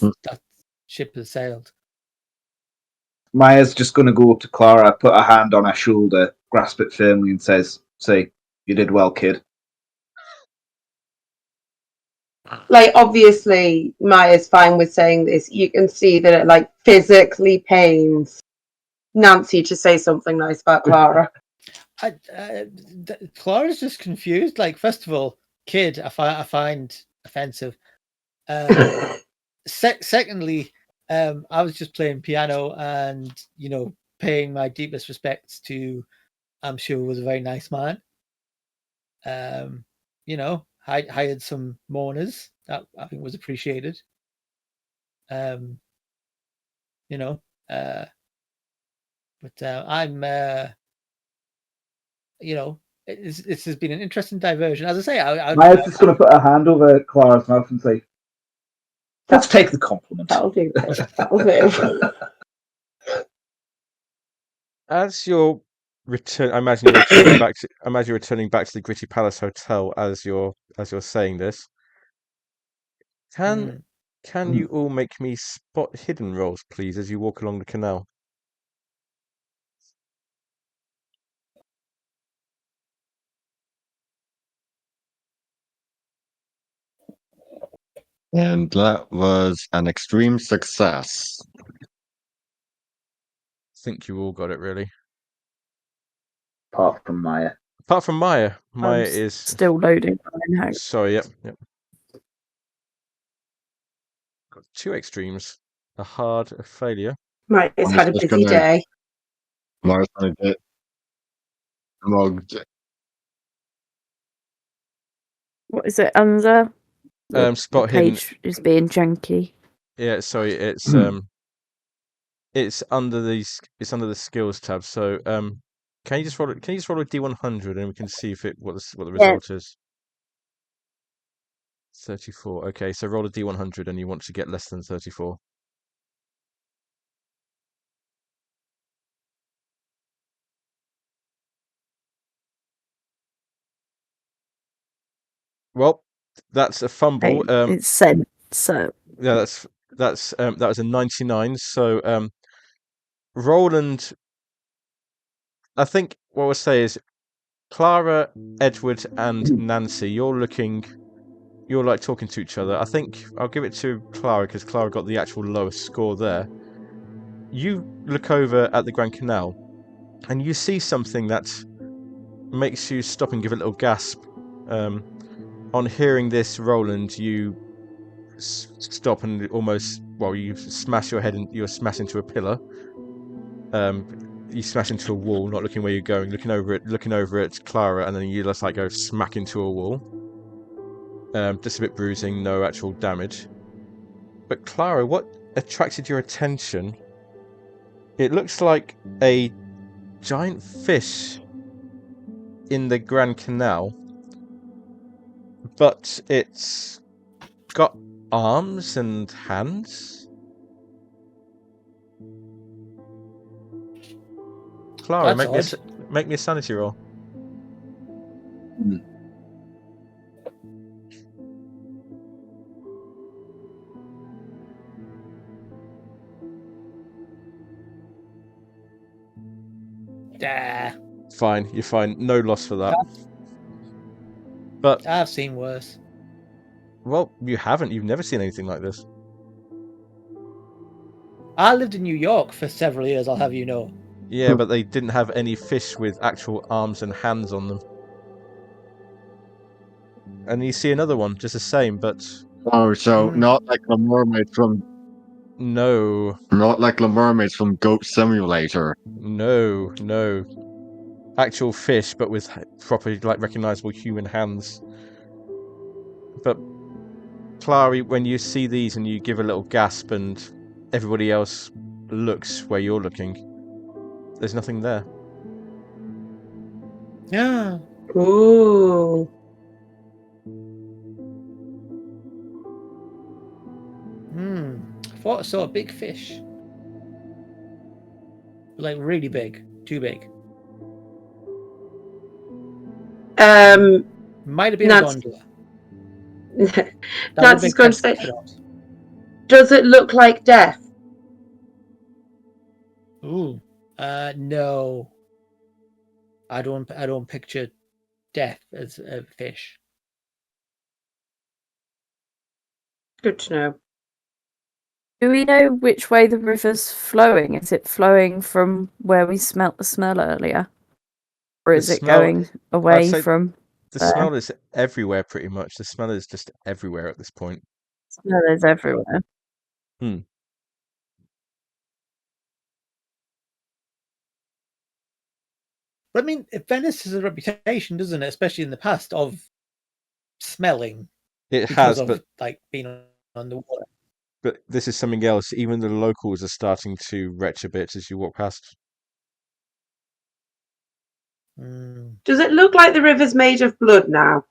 Speaker 3: ship has sailed.
Speaker 6: Maya's just going to go up to Clara, put her hand on her shoulder, grasp it firmly, and say, "You did well, kid."
Speaker 5: Like, obviously, Maya's fine with saying this. You can see that it, like, physically pains Nancy to say something nice about Clara.
Speaker 3: Clara's just confused. Like, first of all, kid, I find offensive. Secondly, I was just playing piano and, paying my deepest respects to, I'm sure was a very nice man. Hired some mourners that I think was appreciated. But I'm, this has been an interesting diversion. As I say,
Speaker 6: Maya's just going to put her hand over Clara's mouth and say, "Let's take the compliment."
Speaker 5: That'll do. That'll do.
Speaker 1: As you're I imagine you're returning back to. I imagine you're returning back to the Gritty Palace Hotel as you're saying this. Can you all make me spot hidden rolls, please, as you walk along the canal?
Speaker 2: And that was an extreme success.
Speaker 1: I think you all got it, really.
Speaker 6: Apart from Maya.
Speaker 1: Apart from Maya. Maya
Speaker 4: I'm
Speaker 1: is
Speaker 4: still loading.
Speaker 1: Sorry, yep. Got 2 extremes. A hard, a failure.
Speaker 5: Right, it's had a busy day.
Speaker 2: Maya's gonna mugged.
Speaker 4: What is it under? The
Speaker 1: Spot hidden.
Speaker 4: page is being janky.
Speaker 1: Yeah, sorry, it's under the skills tab. So can you just roll a D100 and we can see what the result is. 34. Okay, so roll a D100 and you want to get less than 34. Well, that's a fumble.
Speaker 4: It's sent, so
Speaker 1: Yeah, that was a 99. So Roland, I think what we'll say is Clara, Edward, and Nancy. You're like talking to each other. I think I'll give it to Clara because Clara got the actual lowest score there. You look over at the Grand Canal and you see something that makes you stop and give a little gasp. On hearing this, Roland, you stop and you smash your head and you're smashed into a pillar. You smash into a wall, not looking where you're going, looking over at Clara, and then you just go smack into a wall. Just a bit bruising, no actual damage. But Clara, what attracted your attention? It looks like a giant fish in the Grand Canal, but it's got arms and hands. Clara, make me a sanity roll. Fine, you're fine. No loss for that. But
Speaker 3: I've seen worse.
Speaker 1: Well, you haven't. You've never seen anything like this.
Speaker 3: I lived in New York for several years, I'll have you know.
Speaker 1: Yeah, but they didn't have any fish with actual arms and hands on them. And you see another one, just the same, but...
Speaker 2: Oh, so not like the mermaid from...
Speaker 1: No.
Speaker 2: Not like the mermaids from Goat Simulator.
Speaker 1: No. Actual fish, but with proper, recognizable human hands. But, Clara, when you see these and you give a little gasp and everybody else looks where you're looking, there's nothing there.
Speaker 3: Yeah.
Speaker 5: Ooh.
Speaker 3: I thought I saw a big fish. Like really big. Too big. Might have been a gondola.
Speaker 5: Nancy's going to say, does it look like death?
Speaker 3: Ooh. No. I don't picture death as a fish.
Speaker 5: Good to know.
Speaker 4: Do we know which way the river's flowing? Is it flowing from where we smelt the smell earlier? Or is it going away from
Speaker 1: the smell is everywhere pretty much. The smell is just everywhere at this point.
Speaker 4: The smell is everywhere.
Speaker 3: But I mean, Venice has a reputation, doesn't it? Especially in the past, of smelling.
Speaker 1: It has,
Speaker 3: of,
Speaker 1: but
Speaker 3: being on the water.
Speaker 1: But this is something else. Even the locals are starting to retch a bit as you walk past.
Speaker 5: Does it look like the river's made of blood now?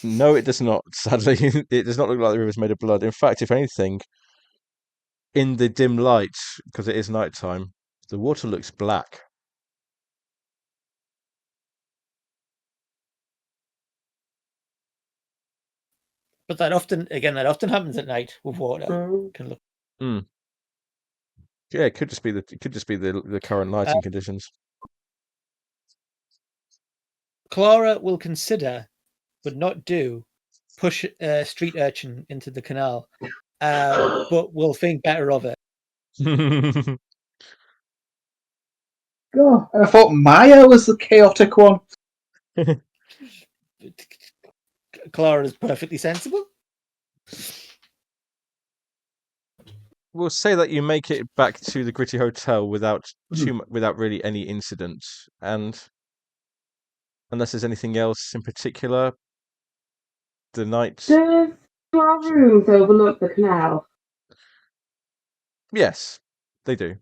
Speaker 1: No, it does not. Sadly, it does not look like the river's made of blood. In fact, if anything, in the dim light, because it is nighttime, the water looks black.
Speaker 3: But that often happens at night with water. Can look.
Speaker 1: Yeah, it could just be the current lighting conditions.
Speaker 3: Clara will consider, but not do, push a street urchin into the canal, but will think better of it.
Speaker 6: God, I thought Maya was the chaotic one.
Speaker 3: Clara is perfectly sensible.
Speaker 1: We'll say that you make it back to the Gritty Hotel without really any incident, and unless there's anything else in particular. The night.
Speaker 5: Do our rooms overlook the canal?
Speaker 1: Yes, they do.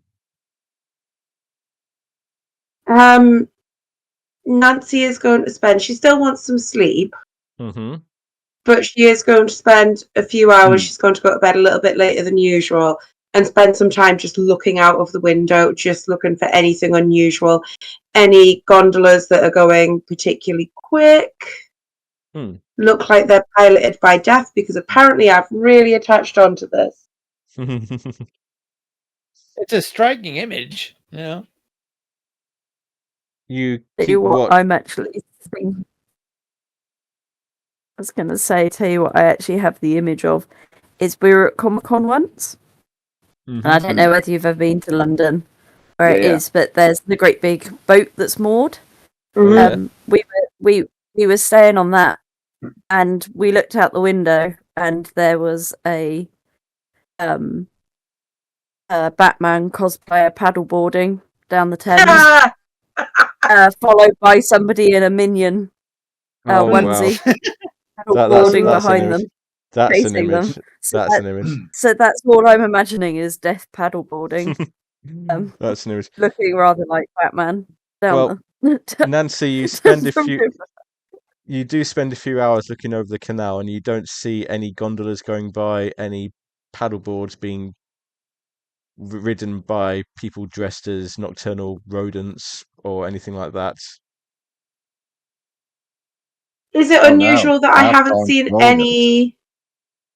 Speaker 5: Nancy is going to spend. She still wants some sleep,
Speaker 1: Mm-hmm.
Speaker 5: but she is going to spend a few hours. She's going to go to bed a little bit later than usual and spend some time just looking out of the window, just looking for anything unusual, any gondolas that are going particularly quick. Look like they're piloted by death, because apparently I've really attached onto this.
Speaker 3: It's a striking image, you know.
Speaker 1: You
Speaker 4: Tell
Speaker 1: keep
Speaker 4: you what,
Speaker 1: what?
Speaker 4: I'm actually thinking. I was going to say, tell you what I actually have the image of is we were at Comic-Con once. And I don't know whether you've ever been to London where it is, but there's the great big boat that's moored.
Speaker 5: Mm-hmm.
Speaker 4: We were staying on that, and we looked out the window, and there was a Batman cosplayer paddleboarding down the Thames, followed by somebody in a Minion
Speaker 1: Oh
Speaker 4: onesie
Speaker 1: wow!
Speaker 4: paddleboarding
Speaker 1: That's
Speaker 4: behind
Speaker 1: an image.
Speaker 4: them.
Speaker 1: That's an
Speaker 4: Chasing them.
Speaker 1: image.
Speaker 4: So
Speaker 1: That's an image.
Speaker 4: So that's all I'm imagining is death paddleboarding.
Speaker 1: That's an image.
Speaker 4: Looking rather like Batman.
Speaker 1: Well, Nancy, you spend a few.
Speaker 4: river.
Speaker 1: You do spend a few hours looking over the canal, and you don't see any gondolas going by, any paddleboards being ridden by people dressed as nocturnal rodents or anything like that.
Speaker 5: Is it unusual that I haven't seen any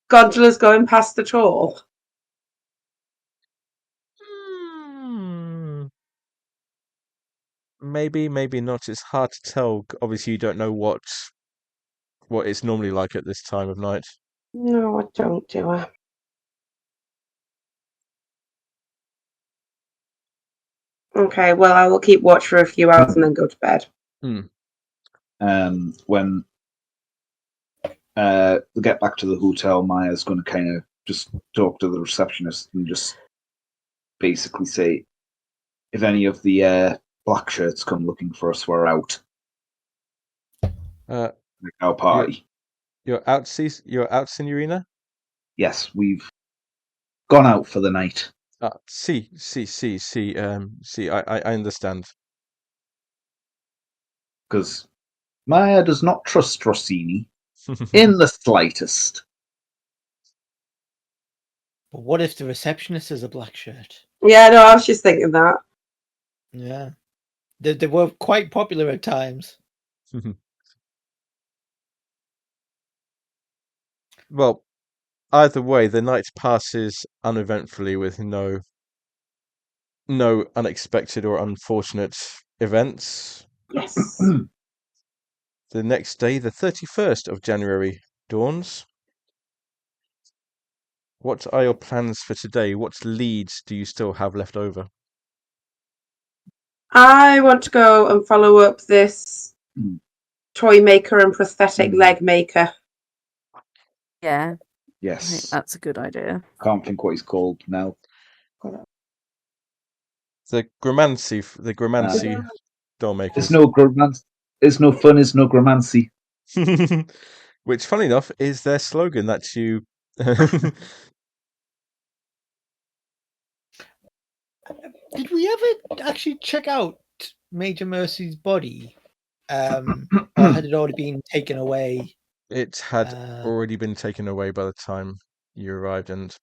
Speaker 5: gondolas going past at all?
Speaker 1: Maybe, maybe not. It's hard to tell. Obviously, you don't know what it's normally like at this time of night.
Speaker 5: No, I don't do it. Okay, well, I will keep watch for a few hours and then go to bed.
Speaker 6: When we get back to the hotel, Maya's going to kind of just talk to the receptionist and just basically say, if any of the black shirts come looking for us, we're out. Like our party.
Speaker 1: You're out, Signorina?
Speaker 6: Yes, we've gone out for the night.
Speaker 1: See. I understand.
Speaker 6: Because Maya does not trust Rossini in the slightest.
Speaker 3: But what if the receptionist is a black shirt?
Speaker 5: Yeah, no, I was just thinking that.
Speaker 3: Yeah. They were quite popular at times.
Speaker 1: Well, either way, the night passes uneventfully with no unexpected or unfortunate events.
Speaker 5: Yes.
Speaker 1: The next day, the 31st of January, dawns. What are your plans for today? What leads do you still have left over?
Speaker 5: I want to go and follow up this toy maker and prosthetic leg maker.
Speaker 4: Yeah.
Speaker 6: Yes.
Speaker 4: I think that's a good idea.
Speaker 6: Can't think what he's called now.
Speaker 1: The Gremanci doll makers.
Speaker 6: It's no Gremanci. It's no fun. It's no Gremanci.
Speaker 1: Which, funny enough, is their slogan that you.
Speaker 3: Did we ever actually check out Major Mercy's body? Or had it already been taken away?
Speaker 1: It had already been taken away by the time you arrived, and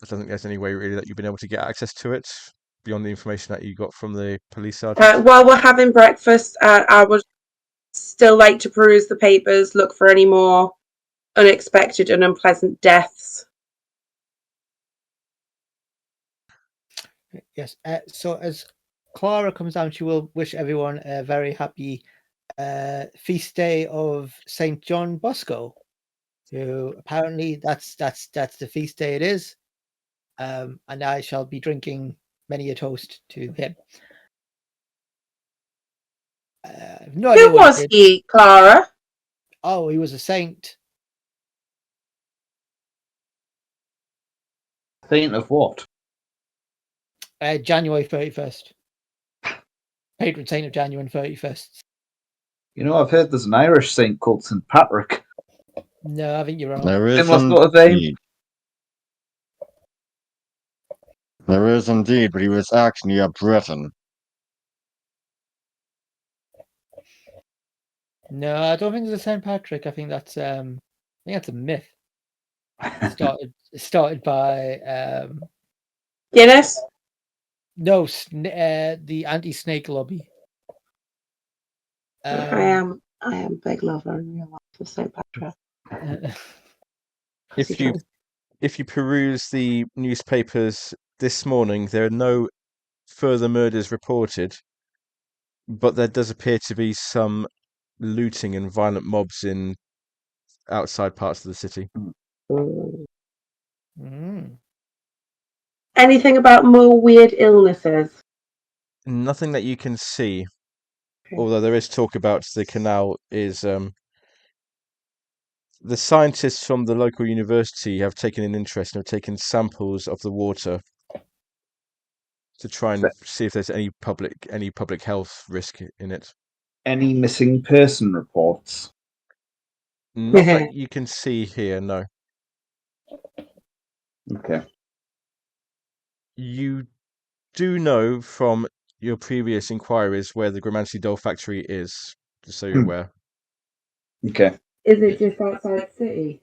Speaker 1: I don't think there's any way really that you've been able to get access to it beyond the information that you got from the police sergeant.
Speaker 5: While we're having breakfast, I would still like to peruse the papers, look for any more unexpected and unpleasant deaths.
Speaker 3: Yes. So as Clara comes down, she will wish everyone a very happy feast day of St. John Bosco. So apparently that's the feast day it is. And I shall be drinking many a toast to him. No idea
Speaker 5: Who was he, Clara?
Speaker 3: Oh, he was a saint.
Speaker 6: Saint of what?
Speaker 3: January 31st. Patron saint of January 31st.
Speaker 6: You know, I've heard there's an Irish saint called St. Patrick.
Speaker 3: No, I think you're wrong.
Speaker 2: There is
Speaker 6: Similar sort of vein.
Speaker 2: indeed. There is indeed, but he was actually a Briton.
Speaker 3: No, I don't think there's a St. Patrick. I think that's a myth. Started by
Speaker 5: Guinness?
Speaker 3: no, the anti-snake lobby.
Speaker 5: I am a big lover in real life of St. Patrick.
Speaker 1: If you peruse the newspapers this morning, there are no further murders reported, but there does appear to be some looting and violent mobs in outside parts of the city.
Speaker 5: Anything about more weird illnesses?
Speaker 1: Nothing that you can see, although there is talk about the canal is the scientists from the local university have taken an interest and have taken samples of the water to try and see if there's any public health risk in it.
Speaker 6: Any missing person reports?
Speaker 1: Not that you can see here, no.
Speaker 6: Okay.
Speaker 1: You do know from your previous inquiries where the Gremanci doll factory is, just so you're aware.
Speaker 6: Okay.
Speaker 5: Is it just outside the city?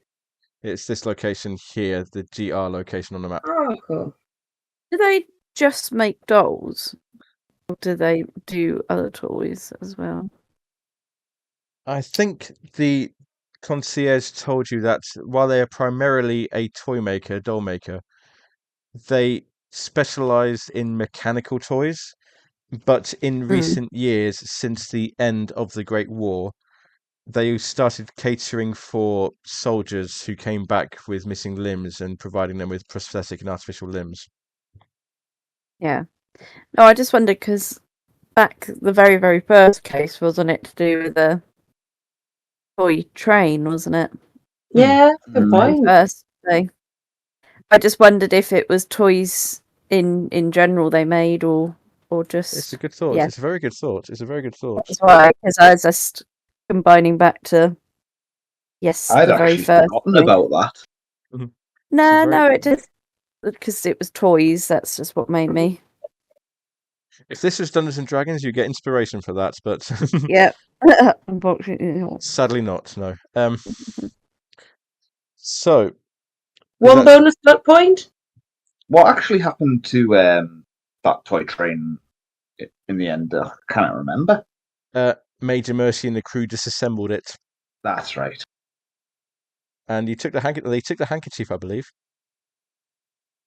Speaker 1: It's this location here, the GR location on the map.
Speaker 5: Oh, cool.
Speaker 4: Do they just make dolls? Or do they do other toys as well?
Speaker 1: I think the concierge told you that while they are primarily a toy maker, doll maker, they specialize in mechanical toys. But in recent years, since the end of the Great War, they started catering for soldiers who came back with missing limbs and providing them with prosthetic and artificial limbs.
Speaker 4: Yeah. No, I just wondered because back the very, very first case, wasn't it to do with the toy train, wasn't it?
Speaker 5: Yeah, good point.
Speaker 4: First thing. I just wondered if it was toys in general they made or just.
Speaker 1: It's a good thought.
Speaker 4: Yeah.
Speaker 1: It's a very good thought. It's a very good thought.
Speaker 4: That's why, because I was just combining back to
Speaker 6: I'd
Speaker 4: the very
Speaker 6: actually
Speaker 4: first
Speaker 6: forgotten
Speaker 4: thing.
Speaker 6: about that.
Speaker 4: No, it just because it was toys. That's just what made me.
Speaker 1: If this was Dungeons and Dragons, you get inspiration for that, but
Speaker 4: Yeah. Unfortunately,
Speaker 1: sadly not. No. So
Speaker 5: One bonus point.
Speaker 6: What actually happened to that toy train in the end? I can't remember.
Speaker 1: Major Mercy and the crew disassembled it.
Speaker 6: That's right.
Speaker 1: And you took the They took the handkerchief, I believe.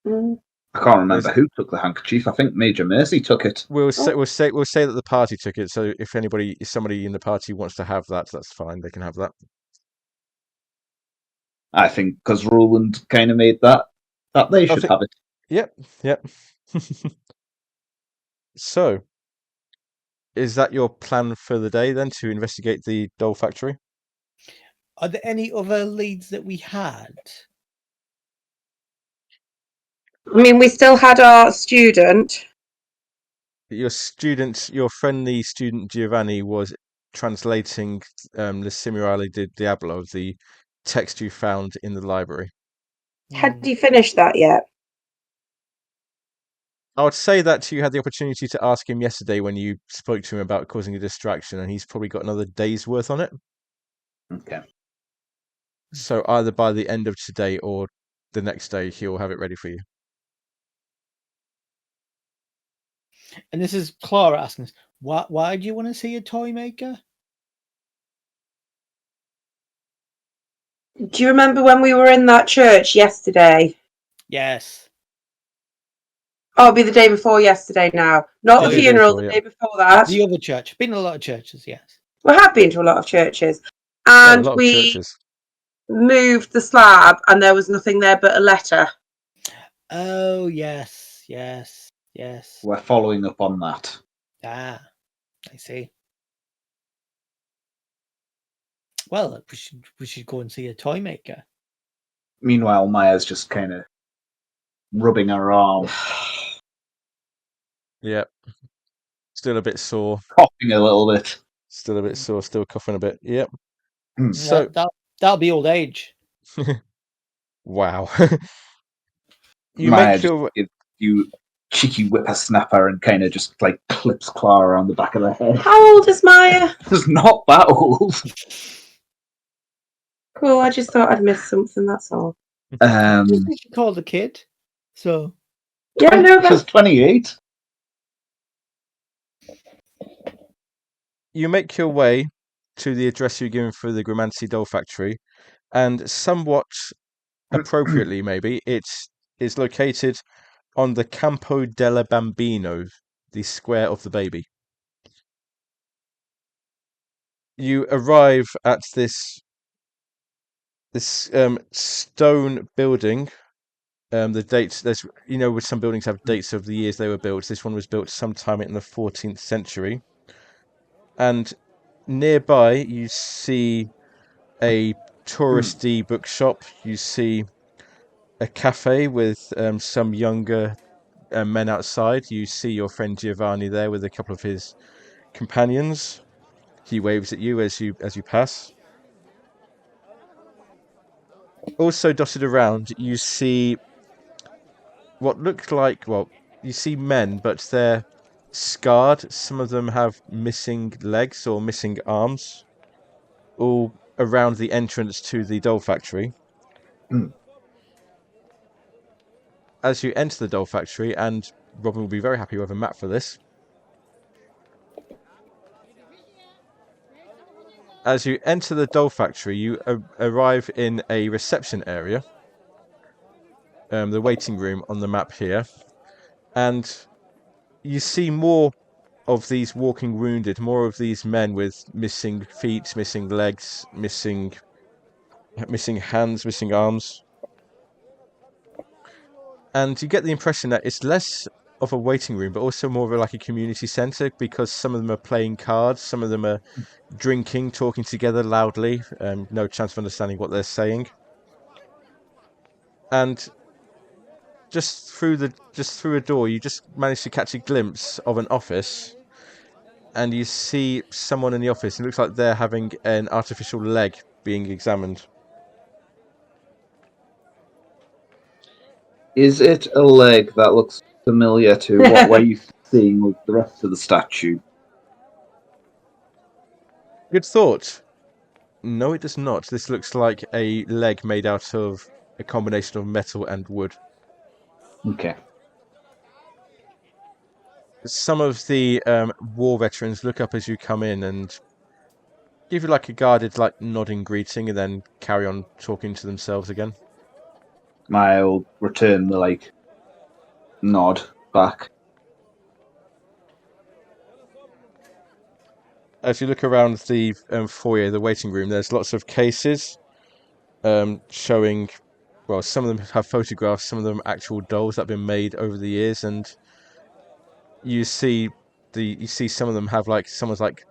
Speaker 6: I can't remember who took the handkerchief. I think Major Mercy took it.
Speaker 1: We'll say that the party took it. So if somebody in the party wants to have that, that's fine. They can have that.
Speaker 6: I think because Roland kind of made that they should have it.
Speaker 1: Yep. So, is that your plan for the day then, to investigate the doll factory?
Speaker 3: Are there any other leads that we had?
Speaker 5: I mean, we still had our student.
Speaker 1: Your friendly student Giovanni was translating Le Simurale di Diablo, the text you found in the library.
Speaker 5: Had you finished that yet?
Speaker 1: I would say that you had the opportunity to ask him yesterday when you spoke to him about causing a distraction, and he's probably got another day's worth on it.
Speaker 6: Okay.
Speaker 1: So either by the end of today or the next day, he'll have it ready for you.
Speaker 3: And this is Clara asking us, why do you want to see a toy maker?
Speaker 5: Do you remember when we were in that church yesterday?
Speaker 3: Yes.
Speaker 5: Oh, it'll be the day before yesterday now. Not the funeral, the day before that.
Speaker 3: The other church. Been in a lot of churches, yes.
Speaker 5: We have been to a lot of churches. And we moved the slab and there was nothing there but a letter.
Speaker 3: Oh, yes.
Speaker 6: We're following up on that.
Speaker 3: Ah, I see. Well, we should go and see a toy maker.
Speaker 6: Meanwhile, Maya's just kind of rubbing her arm.
Speaker 1: Yep. Still a bit sore.
Speaker 6: Coughing a little bit.
Speaker 1: Still a bit sore, still coughing a bit. Yep.
Speaker 6: Hmm.
Speaker 1: So
Speaker 3: That'll be old age.
Speaker 1: wow. You
Speaker 6: Maya
Speaker 1: make
Speaker 6: just
Speaker 1: your
Speaker 6: gives you cheeky whippersnapper and kind of just like clips Clara around the back of the head.
Speaker 5: How old is Maya?
Speaker 6: It's not that old.
Speaker 5: Cool, I just thought I'd missed something, that's all.
Speaker 3: She called a kid. So
Speaker 5: Yeah, no,
Speaker 6: She's 28.
Speaker 1: you make your way to the address you're given for the Gremanci doll factory, and somewhat appropriately, maybe it is located on the Campo della Bambino, the square of the baby. You arrive at this stone building. The dates, there's with some buildings have dates of the years they were built. This one was built sometime in the 14th century, and nearby you see a touristy bookshop. You see a cafe with some younger men outside. You see your friend Giovanni there with a couple of his companions. He waves at you as you pass. Also dotted around, you see what look like, you see men, but they're scarred. Some of them have missing legs or missing arms, all around the entrance to the doll factory. As you enter the doll factory, and Robin will be very happy with a map for this. As you enter the doll factory, you arrive in a reception area, the waiting room on the map here, and you see more of these walking wounded, more of these men with missing feet, missing legs, missing hands, missing arms. And you get the impression that it's less of a waiting room, but also more of like a community centre, because some of them are playing cards, some of them are drinking, talking together loudly, no chance of understanding what they're saying. And just through a door, you just manage to catch a glimpse of an office, and you see someone in the office. It looks like they're having an artificial leg being examined.
Speaker 6: Is it a leg that looks familiar to what we're used to seeing with the rest of the statue?
Speaker 1: Good thought. No, it does not. This looks like a leg made out of a combination of metal and wood.
Speaker 6: Okay.
Speaker 1: Some of the war veterans look up as you come in and give you like a guarded, like nodding greeting, and then carry on talking to themselves again.
Speaker 6: I'll return the nod back.
Speaker 1: As you look around the foyer, the waiting room, there's lots of cases showing. Well, some of them have photographs, some of them actual dolls that have been made over the years, and you see some of them have like someone's like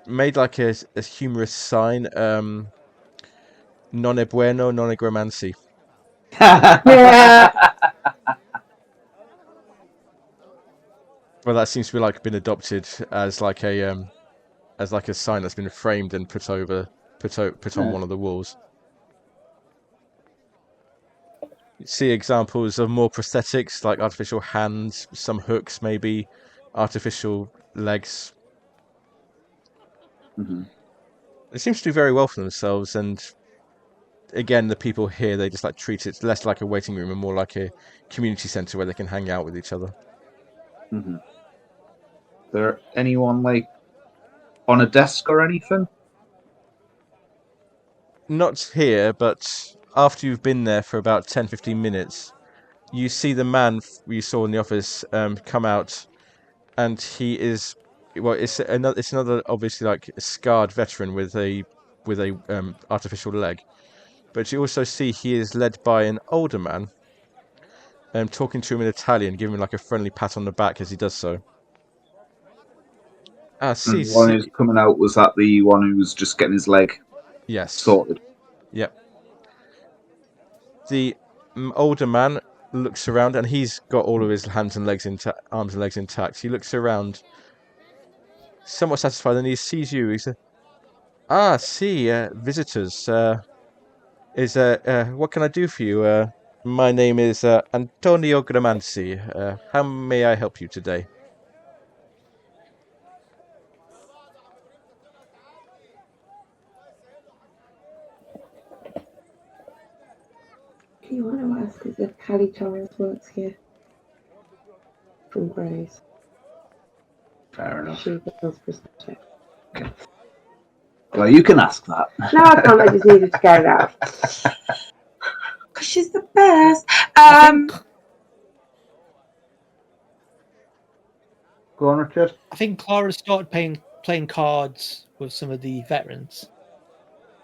Speaker 1: made like a humorous sign, non è bueno, non è Gremanci. Well, that seems to be like been adopted as like a sign that's been framed and put on one of the walls. You see examples of more prosthetics, like artificial hands, some hooks, maybe artificial legs.
Speaker 6: Mm-hmm.
Speaker 1: They seem to do very well for themselves, and again, the people here, they just like treat it less like a waiting room and more like a community centre where they can hang out with each other.
Speaker 6: Mm-hmm. Is there anyone on a desk or anything?
Speaker 1: Not here, but after you've been there for about 10-15 minutes, you see the man you saw in the office come out, and he is, well, it's another obviously like a scarred veteran with a artificial leg, but you also see he is led by an older man, talking to him in Italian, giving him like a friendly pat on the back as he does so.
Speaker 6: The one who's coming out, was that the one who was just getting his leg sorted?
Speaker 1: Yep. The older man looks around, and he's got all of his arms and legs intact. He looks around, somewhat satisfied, and he sees you. He says, see, visitors. What can I do for you? My name is Antonio Gremanci. How may I help you today?
Speaker 5: Do you want to ask if Callie Torres works here? From Grays.
Speaker 6: Fair enough.
Speaker 5: She does prosthetic.
Speaker 6: Okay. Well, you can ask that.
Speaker 5: No, I can't. I just needed to get it out. Because she's the best.
Speaker 6: Go on, Richard.
Speaker 3: I think Clara started playing cards with some of the veterans.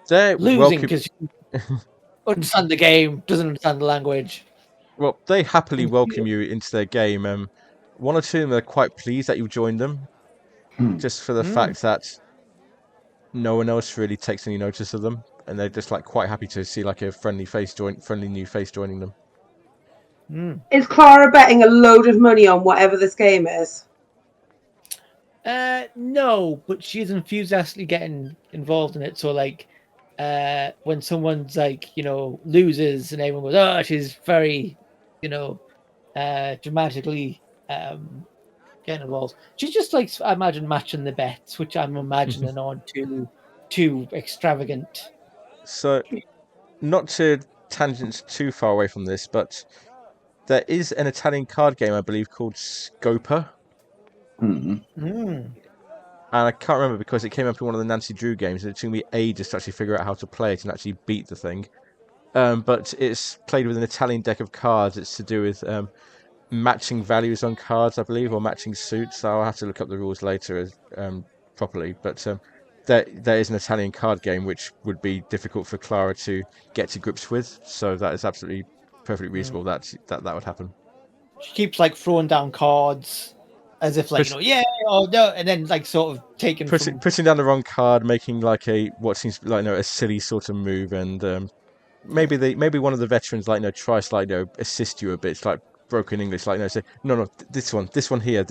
Speaker 1: They're
Speaker 3: Losing because understand the game, doesn't understand the language.
Speaker 1: Well, they happily welcome you into their game. One or two of them are quite pleased that you joined them, just for the fact that no one else really takes any notice of them, and they're just like quite happy to see like a friendly new face joining them.
Speaker 5: Is Clara betting a load of money on whatever this game is?
Speaker 3: No, but she's enthusiastically getting involved in it. So like, when someone's like, loses and everyone goes, oh, she's very, dramatically getting involved. She's just like, I imagine, matching the bets, which I'm imagining aren't too extravagant.
Speaker 1: So, not to tangent too far away from this, but there is an Italian card game, I believe, called Scopa. And I can't remember because it came up in one of the Nancy Drew games, and it took me ages to actually figure out how to play it and actually beat the thing. But it's played with an Italian deck of cards. It's to do with matching values on cards, I believe, or matching suits. So I'll have to look up the rules later properly. But there is an Italian card game which would be difficult for Clara to get to grips with. So that is absolutely perfectly reasonable that would happen.
Speaker 3: She keeps like throwing down cards as if like, yeah, or no, and then like sort of
Speaker 1: putting down the wrong card, making like what seems like a silly sort of move, and maybe one of the veterans like tries to like assist you a bit. It's like broken English, like say no, this one here,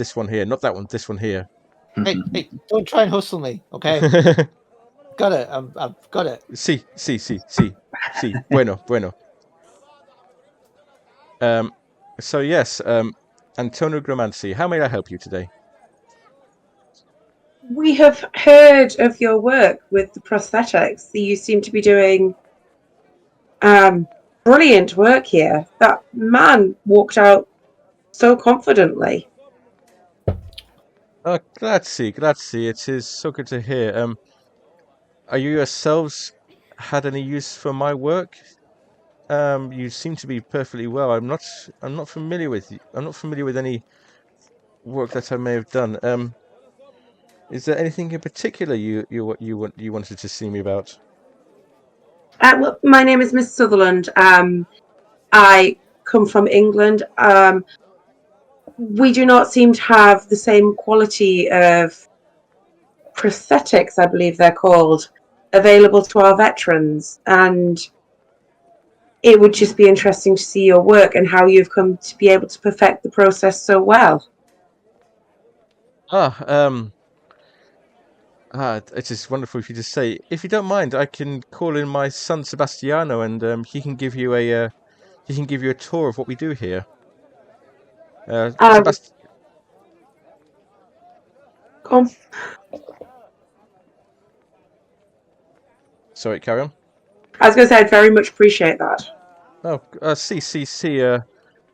Speaker 1: not that one, this one here.
Speaker 3: Hey, don't try and hustle me, okay? Got it. I've got it.
Speaker 1: Sí, bueno. So yes, Antonio Gremanci, how may I help you today?
Speaker 5: We have heard of your work with the prosthetics. You seem to be doing brilliant work here. That man walked out so confidently.
Speaker 1: Grazie. It is so good to hear. Are you yourselves had any use for my work? You seem to be perfectly well. I'm not familiar with you. I'm not familiar with any work that I may have done. Is there anything in particular you wanted to see me about?
Speaker 5: Well, my name is Miss Sutherland. I come from England. We do not seem to have the same quality of prosthetics, I believe they're called, available to our veterans, and it would just be interesting to see your work and how you've come to be able to perfect the process so well.
Speaker 1: It is wonderful if you just say, if you don't mind, I can call in my son Sebastiano, and he can give you a tour of what we do here.
Speaker 5: Come.
Speaker 1: Sorry, carry on.
Speaker 5: I was going to say I'd very much appreciate that.
Speaker 1: Oh,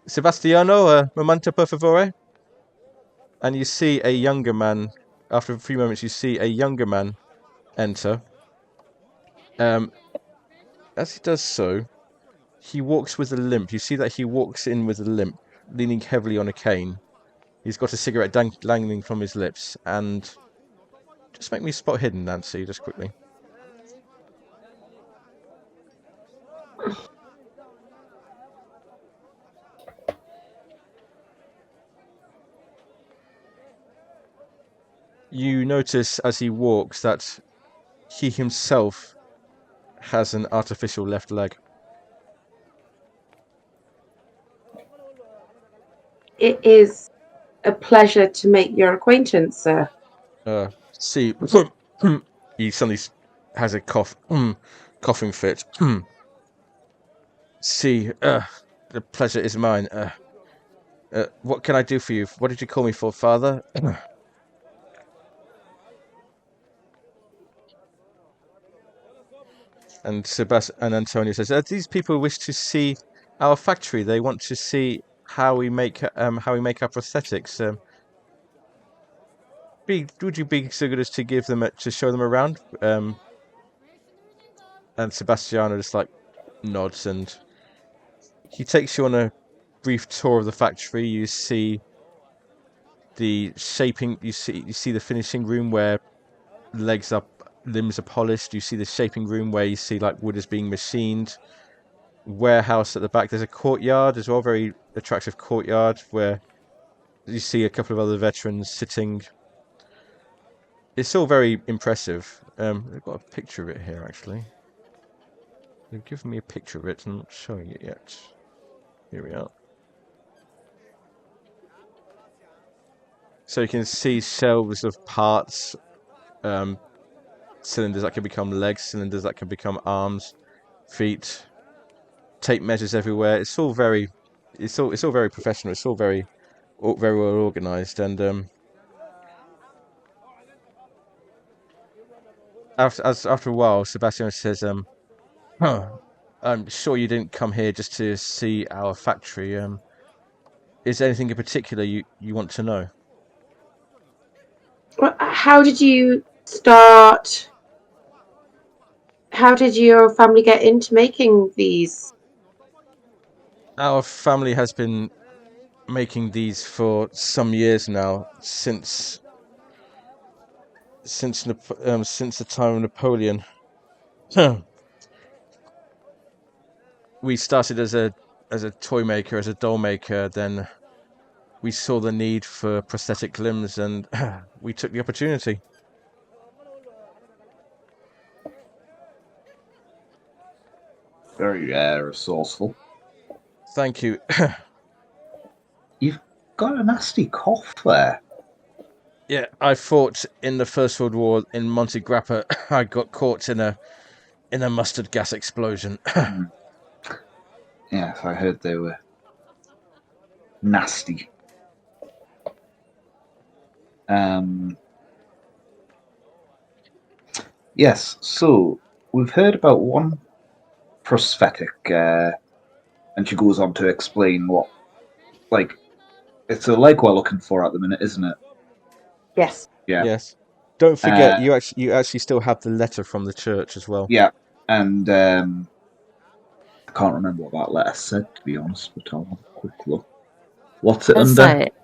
Speaker 1: Sebastiano, momento per favore. And you see a younger man. After a few moments, you see a younger man enter. As he does so, he walks with a limp. You see that he walks in with a limp, leaning heavily on a cane. He's got a cigarette dangling from his lips, and just make me spot hidden, Nancy, just quickly. You notice as he walks that he himself has an artificial left leg.
Speaker 5: It is a pleasure to make your acquaintance, sir.
Speaker 1: See, he suddenly has a coughing fit. See, the pleasure is mine. What can I do for you? What did you call me for, Father? And Antonio says, these people wish to see our factory. They want to see how we make our prosthetics. Would you be so good as to give them to show them around? And Sebastiano just like nods, and he takes you on a brief tour of the factory. You see the shaping. You see the finishing room where limbs are polished. You see the shaping room where you see like wood is being machined. Warehouse at the back. There's a courtyard as well, very attractive courtyard where you see a couple of other veterans sitting. It's all very impressive. I've got a picture of it here actually. They've given me a picture of it. I'm not showing it yet. Here we are. So you can see shelves of parts, cylinders that can become legs, cylinders that can become arms, feet, tape measures everywhere. It's all very professional. It's all very well organized, and after a while, Sebastian says, I'm sure you didn't come here just to see our factory. Is there anything in particular you want to know?
Speaker 5: How did you start? How did your family get into making these?
Speaker 1: Our family has been making these for some years now, since the time of Napoleon. We started as a toy maker, as a doll maker. Then we saw the need for prosthetic limbs, and we took the opportunity.
Speaker 6: Very resourceful.
Speaker 1: Thank you.
Speaker 6: You've got a nasty cough there.
Speaker 1: Yeah, I fought in the First World War in Monte Grappa. I got caught in a mustard gas explosion.
Speaker 6: Yes, I heard they were nasty. Yes, so we've heard about one prosthetic, and she goes on to explain what, like, it's a leg we're looking for at the minute, isn't it?
Speaker 5: Yes.
Speaker 6: Yeah.
Speaker 1: Yes. Don't forget, you actually still have the letter from the church as well.
Speaker 6: Yeah, and I can't remember what that letter said, to be honest, but I'll have a quick look. What's it
Speaker 4: Let's
Speaker 6: under?
Speaker 4: say it.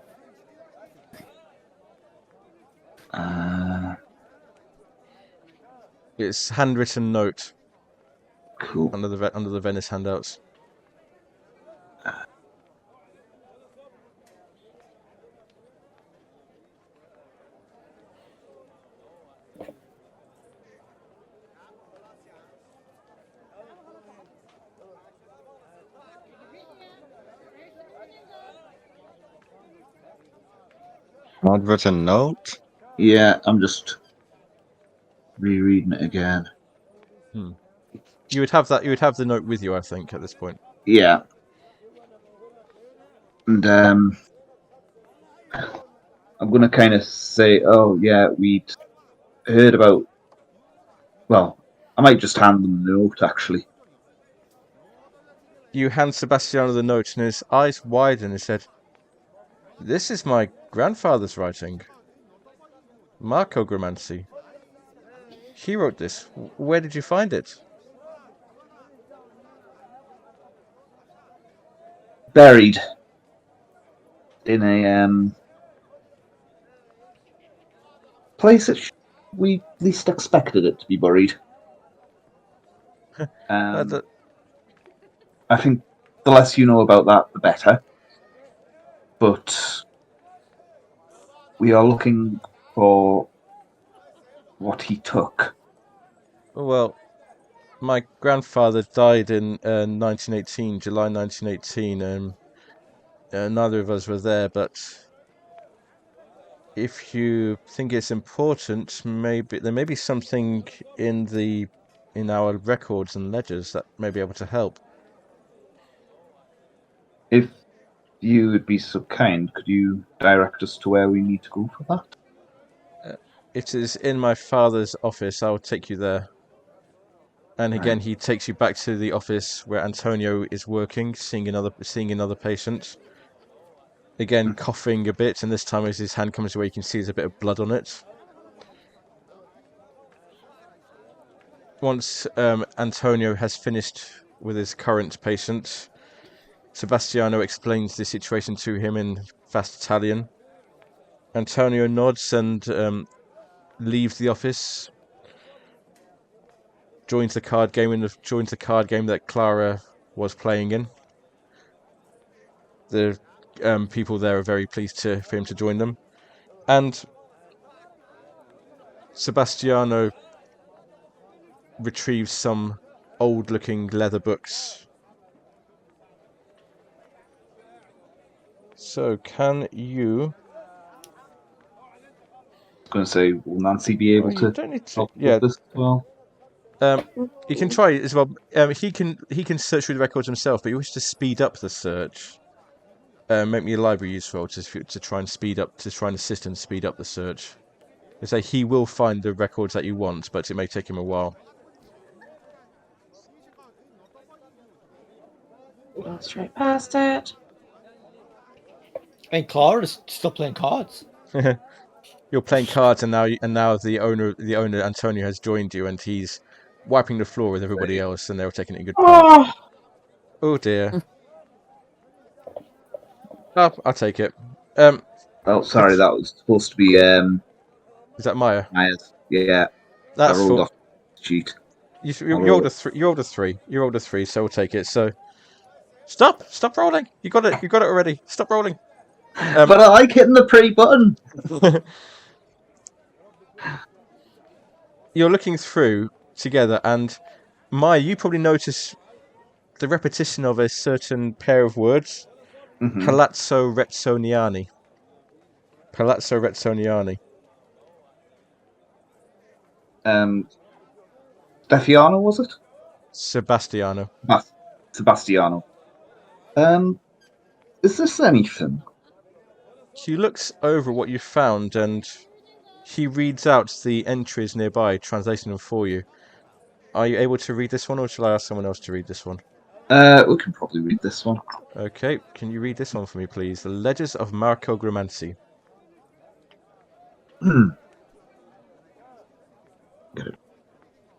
Speaker 1: It's handwritten note.
Speaker 6: Cool.
Speaker 1: Under the Venice handouts.
Speaker 2: Handwritten note?
Speaker 6: Yeah, I'm just rereading it again.
Speaker 1: You would have that. You would have the note with you, I think, at this point.
Speaker 6: Yeah. And I'm going to kind of say, oh, yeah, we'd heard about... Well, I might just hand them the note, actually.
Speaker 1: You hand Sebastiano the note, and his eyes widen. He said, "This is my grandfather's writing. Marco Gremanci. He wrote this. Where did you find it?"
Speaker 6: Buried in a place that we least expected it to be buried. I think the less you know about that, the better. But we are looking for what he took.
Speaker 1: Well, my grandfather died in 1918, July 1918. Neither of us were there, but if you think it's important, maybe there may be something in our records and ledgers that may be able to help.
Speaker 6: If you would be so kind, could you direct us to where we need to go for that?
Speaker 1: It is in my father's office. I'll take you there. And again, he takes you back to the office where Antonio is working, seeing another patient. Again, coughing a bit, and this time as his hand comes away, you can see there's a bit of blood on it. Once Antonio has finished with his current patient, Sebastiano explains the situation to him in fast Italian. Antonio nods and leaves the office. Joins the card game that Clara was playing in. The people there are very pleased for him to join them, and Sebastiano retrieves some old-looking leather books. So, can you?
Speaker 6: I was going to say, will Nancy be able to
Speaker 1: Don't need to.
Speaker 6: help
Speaker 1: Yeah.
Speaker 6: with this as well?
Speaker 1: You can try as well. He can search through the records himself, but you wish to speed up the search. Make me a library useful to try and assist and speed up the search. They say he will find the records that you want, but it may take him a while.
Speaker 5: Go straight past it.
Speaker 3: And Clara's still playing cards.
Speaker 1: You're playing cards, and now the owner Antonio has joined you, and he's wiping the floor with everybody else, and they're taking it in good part. Oh dear. Oh, I'll take it.
Speaker 6: Oh, sorry, that was supposed to be.
Speaker 1: Is that Maya?
Speaker 6: Maya's. Yeah,
Speaker 1: That's
Speaker 6: I rolled off the sheet.
Speaker 1: You rolled a 3. You rolled a 3. You rolled a 3, so we'll take it. So, stop rolling. You got it. You got it already. Stop rolling.
Speaker 6: But I like hitting the pre button.
Speaker 1: You're looking through together, and Maya, you probably notice the repetition of a certain pair of words.
Speaker 6: Mm-hmm.
Speaker 1: Palazzo Rezzoniani. Palazzo Rezzoniani.
Speaker 6: Stefiano, was it?
Speaker 1: Sebastiano.
Speaker 6: Sebastiano. Is this anything?
Speaker 1: He looks over what you found, and he reads out the entries nearby, translating them for you. Are you able to read this one, or shall I ask someone else to read this one?
Speaker 6: We can probably read this one.
Speaker 1: Okay, can you read this one for me, please? The Ledgers of Marco Gremanci.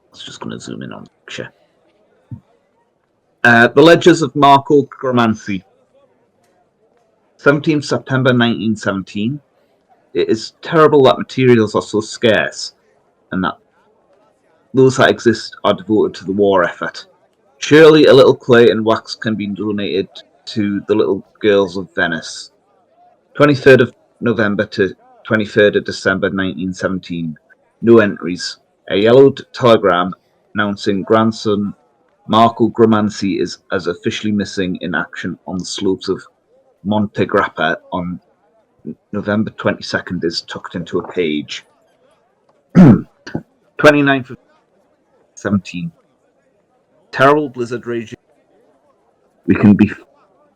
Speaker 6: It's just going to zoom in on the picture. The Ledgers of Marco Gremanci. 17th September 1917. It is terrible that materials are so scarce, and that those that exist are devoted to the war effort. Surely a little clay and wax can be donated to the little girls of Venice. 23rd of November to 23rd of December 1917. No entries. A yellowed telegram announcing grandson Marco Gremanci is as officially missing in action on the slopes of Monte Grappa on November 22nd is tucked into a page. 29th of 17. Terrible blizzard raging. We can be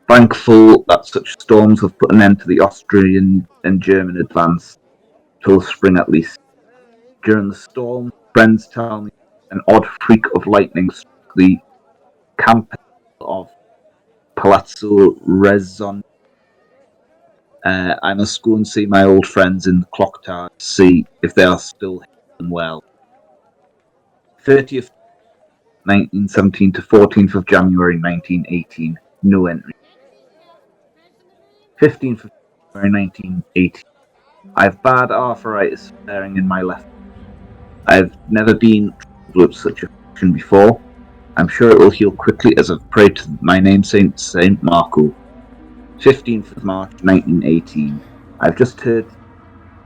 Speaker 6: thankful that such storms have put an end to the Austrian and German advance till spring at least. During the storm, friends tell me an odd freak of lightning struck the camp of Palazzo Rezzon. I must go and see my old friends in the clock tower to see if they are still and well. 30th 1917 to 14th of January 1918. No entry. 15th of January 1918. I have bad arthritis flaring in my left. I have never been troubled with such affliction before. I'm sure it will heal quickly as I've prayed to my namesake Saint Marco. 15th of March 1918. I've just heard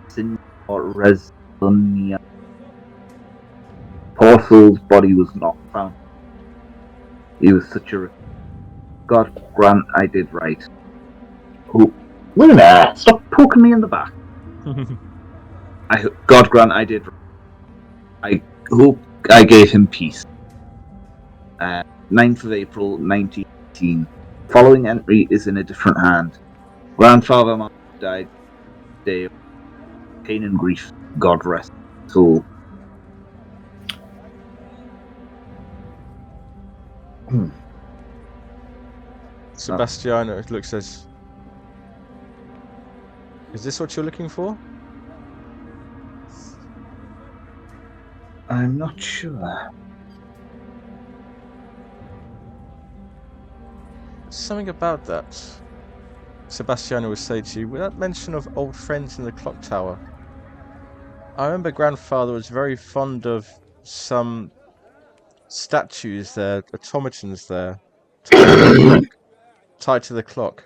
Speaker 6: Signor Stagliani. Poor soul's body was not found. He was such a... God grant I did right. Oh, Luna, stop poking me in the back. God grant I did. I hope I gave him peace. 9th of April, 1918. Following entry is in a different hand. Grandfather Mark died day of pain and grief. God rest his soul.
Speaker 1: Sebastiano looks as... Is this what you're looking for?
Speaker 6: I'm not sure.
Speaker 1: Something about that. Sebastiano would say to you, without mention of old friends in the clock tower. I remember grandfather was very fond of some statues there, automatons there, tied to the clock. Tied to the clock.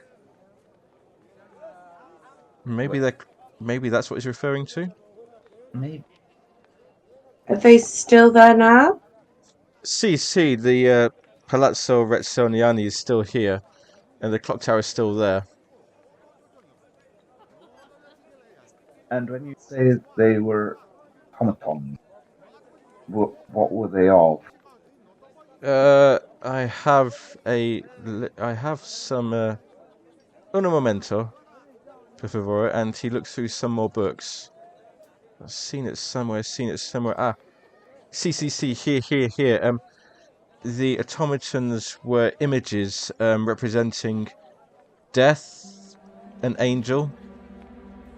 Speaker 1: Maybe that's what he's referring to.
Speaker 6: Maybe.
Speaker 5: Are they still there now?
Speaker 1: See, the Palazzo Rezzoniani is still here, and the clock tower is still there.
Speaker 6: And when you say they were automatons, what were they of?
Speaker 1: I have some un momento, per favore, and he looks through some more books. I've seen it somewhere. Ah, see, here. The automatons were images representing death, an angel,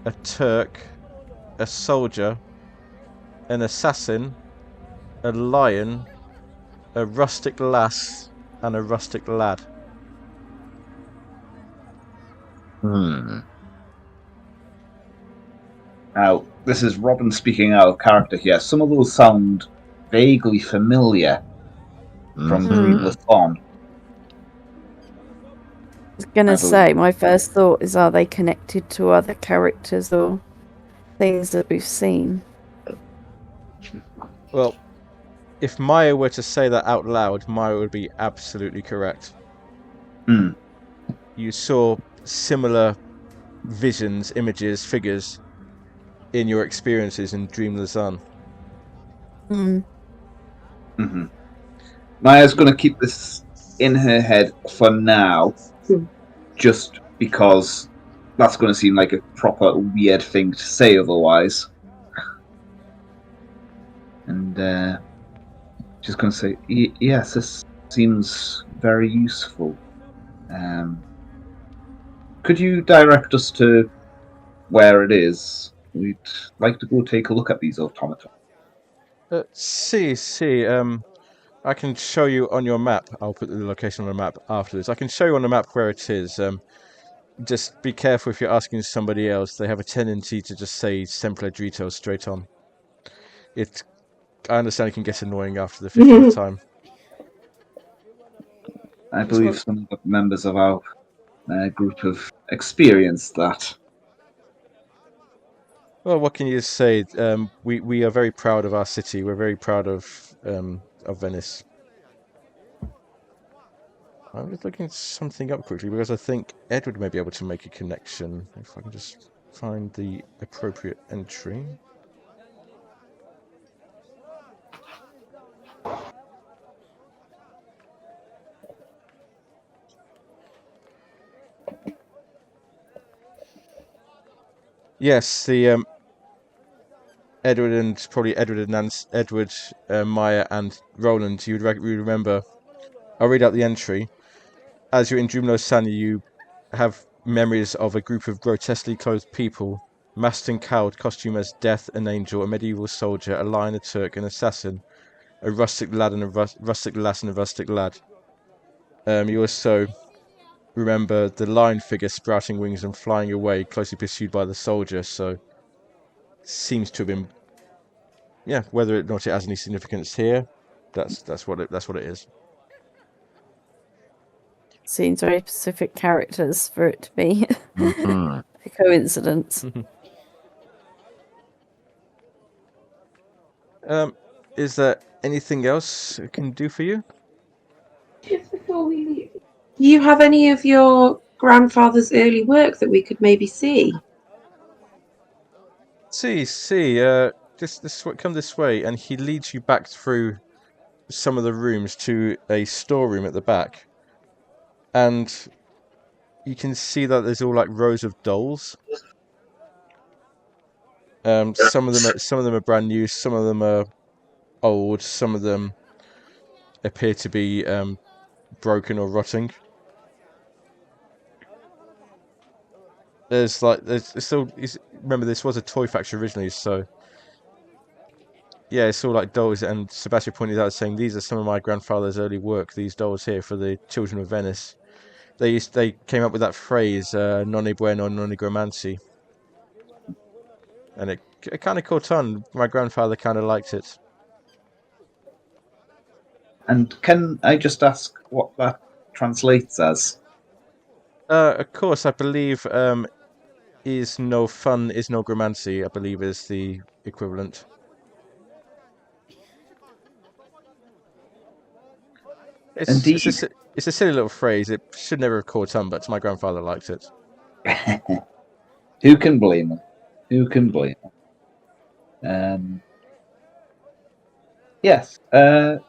Speaker 1: a Turk, a soldier, an assassin, a lion, a rustic lass, and a rustic lad.
Speaker 6: Now, this is Robin speaking out of character here. Some of those sound vaguely familiar from previous on.
Speaker 4: I was going to say, my first thought is, are they connected to other characters or things that we've seen?
Speaker 1: Well, if Maya were to say that out loud, Maya would be absolutely correct. You saw similar visions, images, figures in your experiences in Dream Lausanne.
Speaker 6: Maya's going to keep this in her head for now, just because that's going to seem like a proper weird thing to say otherwise. And she's going to say, yes, this seems very useful. Could you direct us to where it is? We'd like to go take a look at these automatons.
Speaker 1: I can show you on your map. I'll put the location on the map afterwards. I can show you on the map where it is. Just be careful if you're asking somebody else. They have a tendency to just say Semple straight on. I understand it can get annoying after the 50th time.
Speaker 6: I believe some of the members of our group have experienced that.
Speaker 1: Well, what can you say? We are very proud of our city. We're very proud of Venice. I'm just looking something up quickly because I think Edward may be able to make a connection. If I can just find the appropriate entry. Yes, the Edward and Maya, and Roland. You would remember. I'll read out the entry. As you're in Dream Lausanne, you have memories of a group of grotesquely clothed people, masked and cowled, costume as Death, an angel, a medieval soldier, a lion, a Turk, an assassin, a rustic lad, and a rustic lass, and a rustic lad. You also remember the lion figure sprouting wings and flying away, closely pursued by the soldier. So, seems to have been, whether or not it has any significance here, that's what it is.
Speaker 4: Seems very specific characters for it to be a coincidence.
Speaker 1: Is there anything else I can do for you?
Speaker 5: Just before we leave, do you have any of your grandfather's early work that we could maybe see?
Speaker 1: See, come this way, and he leads you back through some of the rooms to a storeroom at the back, and you can see that there's all like rows of dolls. Some of them are brand new, some of them are old, some of them appear to be broken or rotting. Remember, this was a toy factory originally, so yeah, it's all like dolls. And Sebastian pointed out, saying these are some of my grandfather's early work. These dolls here for the children of Venice. They came up with that phrase, "Non è bueno, non è Gremanci," and it kind of caught on. My grandfather kind of liked it.
Speaker 6: And can I just ask what that translates as?
Speaker 1: Of course, I believe is no fun is no Gremanci, I believe is the equivalent.
Speaker 6: Indeed.
Speaker 1: It's a silly little phrase. It should never have caught on, but my grandfather liked it.
Speaker 6: Who can blame him? Who can blame him? Yes. Did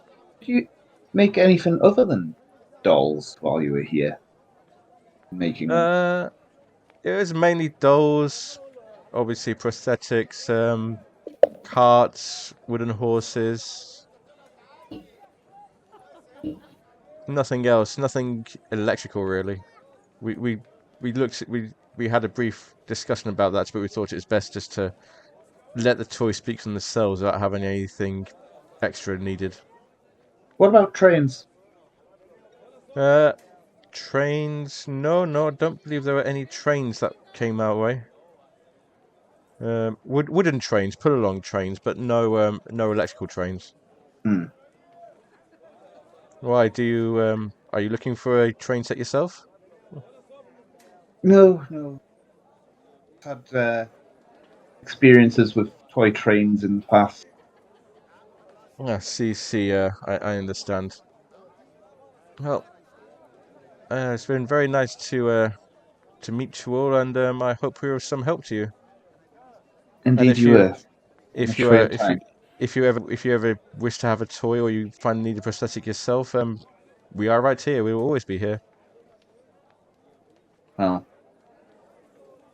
Speaker 6: you make anything other than dolls while you were here? Making them?
Speaker 1: It was mainly dolls, obviously prosthetics, carts, wooden horses. Nothing else. Nothing electrical, really. We had a brief discussion about that, but we thought it was best just to let the toys speak for themselves without having anything extra needed.
Speaker 6: What about trains?
Speaker 1: Trains? No, I don't believe there were any trains that came our way. Wooden trains, pull along trains, but no electrical trains.
Speaker 6: Hmm.
Speaker 1: Why do you are you looking for a train set yourself?
Speaker 6: No. Had experiences with toy trains in the past.
Speaker 1: See, I understand. Well, it's been very nice to meet you all, and I hope we were of some help to you. And
Speaker 6: Indeed, you were.
Speaker 1: if
Speaker 6: Much
Speaker 1: you
Speaker 6: for your
Speaker 1: if you
Speaker 6: time.
Speaker 1: if you ever wish to have a toy or you find need a prosthetic yourself, we are right here. We will always be here.
Speaker 6: Well,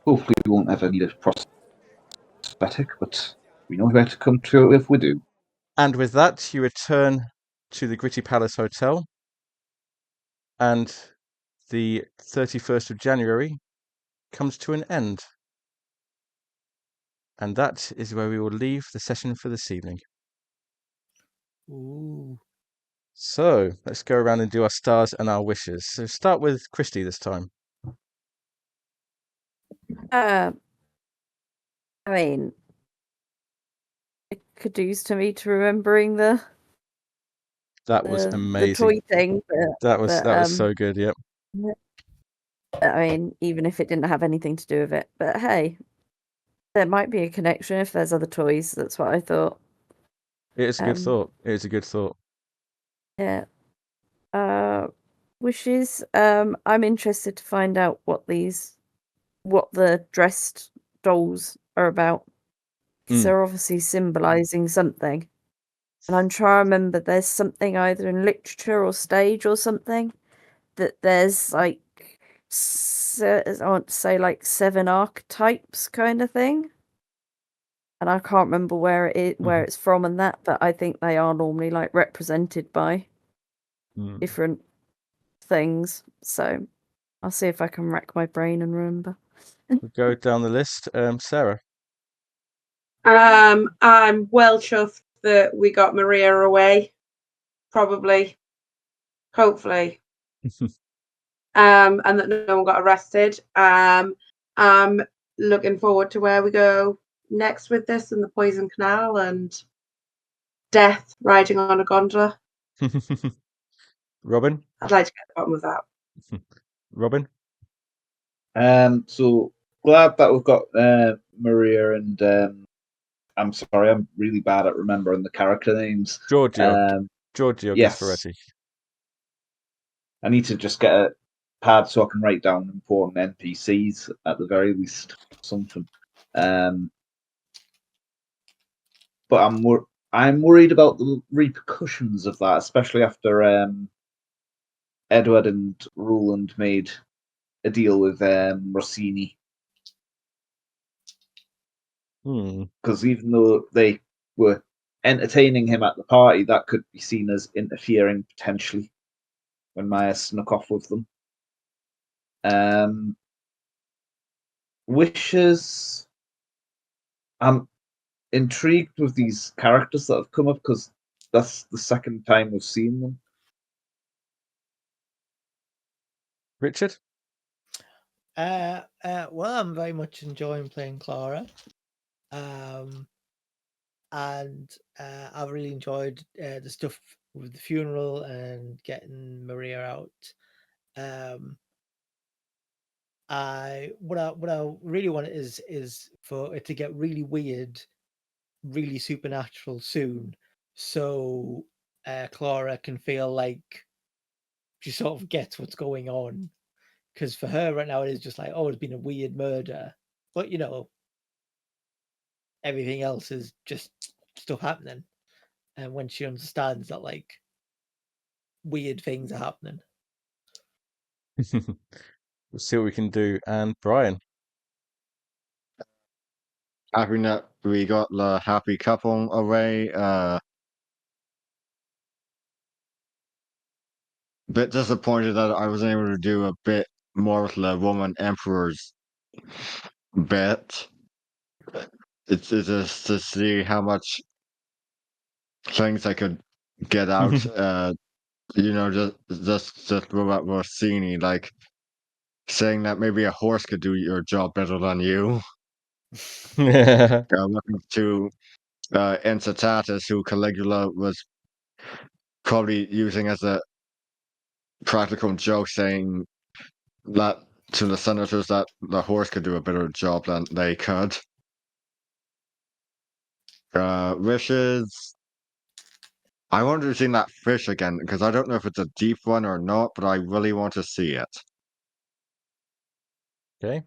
Speaker 6: hopefully we won't ever need a prosthetic, but we know where to come to if we do.
Speaker 1: And with that, you return to the Gritty Palace Hotel, and the 31st of January comes to an end. And that is where we will leave the session for this evening.
Speaker 3: Ooh.
Speaker 1: So let's go around and do our stars and our wishes. So start with Christy this time.
Speaker 4: I mean, it could use to me to remembering the
Speaker 1: amazing.
Speaker 4: toy thing.
Speaker 1: That was so good. Yep.
Speaker 4: I mean, even if it didn't have anything to do with it, but hey, there might be a connection if there's other toys. That's what I thought.
Speaker 1: It is a good thought. It is a good thought.
Speaker 4: Yeah. Wishes. I'm interested to find out what the dressed dolls are about. Because they're obviously symbolizing something. And I'm trying to remember there's something either in literature or stage or something that there's like I want to say like 7 archetypes kind of thing. And I can't remember where it's from and that, but I think they are normally like represented by different things. So I'll see if I can rack my brain and remember.
Speaker 1: We'll go down the list. Sarah.
Speaker 5: I'm well chuffed that we got Maria away. Probably. Hopefully. And that no one got arrested. I'm looking forward to where we go next with this and the Poison Canal and death riding on a gondola.
Speaker 1: Robin?
Speaker 5: I'd like to get to the bottom of that.
Speaker 1: Robin?
Speaker 6: So glad that we've got Maria and I'm sorry, I'm really bad at remembering the character names.
Speaker 1: Giorgio
Speaker 6: yes.
Speaker 1: Gasparetti.
Speaker 6: I need to just get a pad so I can write down important NPCs at the very least. Something. but I'm worried about the repercussions of that, especially after Edward and Roland made a deal with Rossini. Because even though they were entertaining him at the party, that could be seen as interfering potentially when Maya snuck off with them. Wishes. I'm intrigued with these characters that have come up because that's the second time we've seen them.
Speaker 1: Richard?
Speaker 3: Well, I'm very much enjoying playing Clara. And I've really enjoyed the stuff with the funeral and getting Maria out. What I really want is for it to get really weird, really supernatural soon, so Clara can feel like she sort of gets what's going on. Because for her right now, it is just like, oh, it's been a weird murder, but everything else is just stuff happening. And when she understands that, like, weird things are happening.
Speaker 1: We'll see what we can do. And Brian?
Speaker 2: Happy that we got the happy couple away. Bit disappointed that I wasn't able to do a bit more with the woman emperor's bit. It's just to see how much things I could get out. Just about Rossini, like saying that maybe a horse could do your job better than you. Looking to Incitatus, who Caligula was probably using as a practical joke, saying that to the senators that the horse could do a better job than they could. Wishes. I wanted to see that fish again because I don't know if it's a deep one or not, but I really want to see it.
Speaker 1: Okay.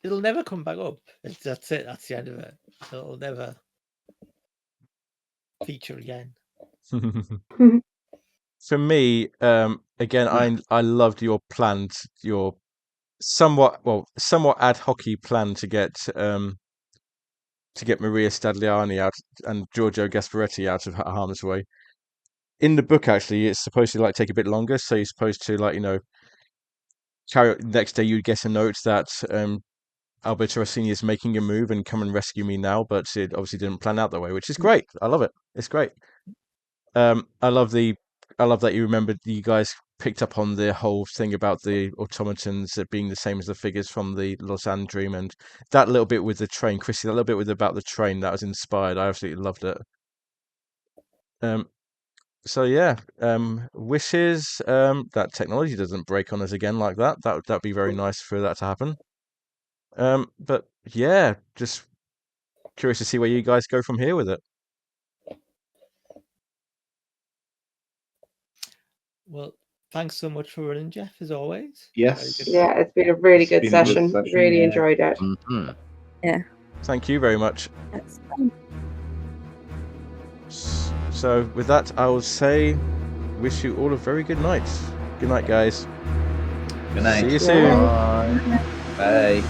Speaker 3: It'll never come back up. That's it. That's the end of it. It'll never feature again.
Speaker 1: For me, again, I loved your plans, your somewhat ad hoc-y plan to get Maria Stagliani out and Giorgio Gasparetti out of harm's way. In the book, actually, it's supposed to like take a bit longer, so you're supposed to carry next day. You get a note that Alberto Rossini is making a move and come and rescue me now, but it obviously didn't plan out that way, which is great. I love it. It's great. I love that you guys picked up on the whole thing about the automatons being the same as the figures from the Lausanne Dream, and that little bit with the train, Chrissy, that little bit about the train, that was inspired. I absolutely loved it. So yeah, wishes that technology doesn't break on us again like that. That'd be very nice for that to happen. But yeah, just curious to see where you guys go from here with it.
Speaker 3: Well, thanks so much for running, Jeff, as always.
Speaker 6: Yes.
Speaker 5: Yeah, it's been a really good
Speaker 6: been a good
Speaker 5: session.
Speaker 6: session,
Speaker 5: Really
Speaker 6: yeah.
Speaker 5: enjoyed it.
Speaker 2: Mm-hmm.
Speaker 4: Yeah.
Speaker 1: Thank you very much.
Speaker 4: That's fine.
Speaker 1: So with that, I will say, wish you all a very good night. Good night, guys.
Speaker 6: Good night.
Speaker 1: See you soon.
Speaker 2: Bye.
Speaker 6: Bye.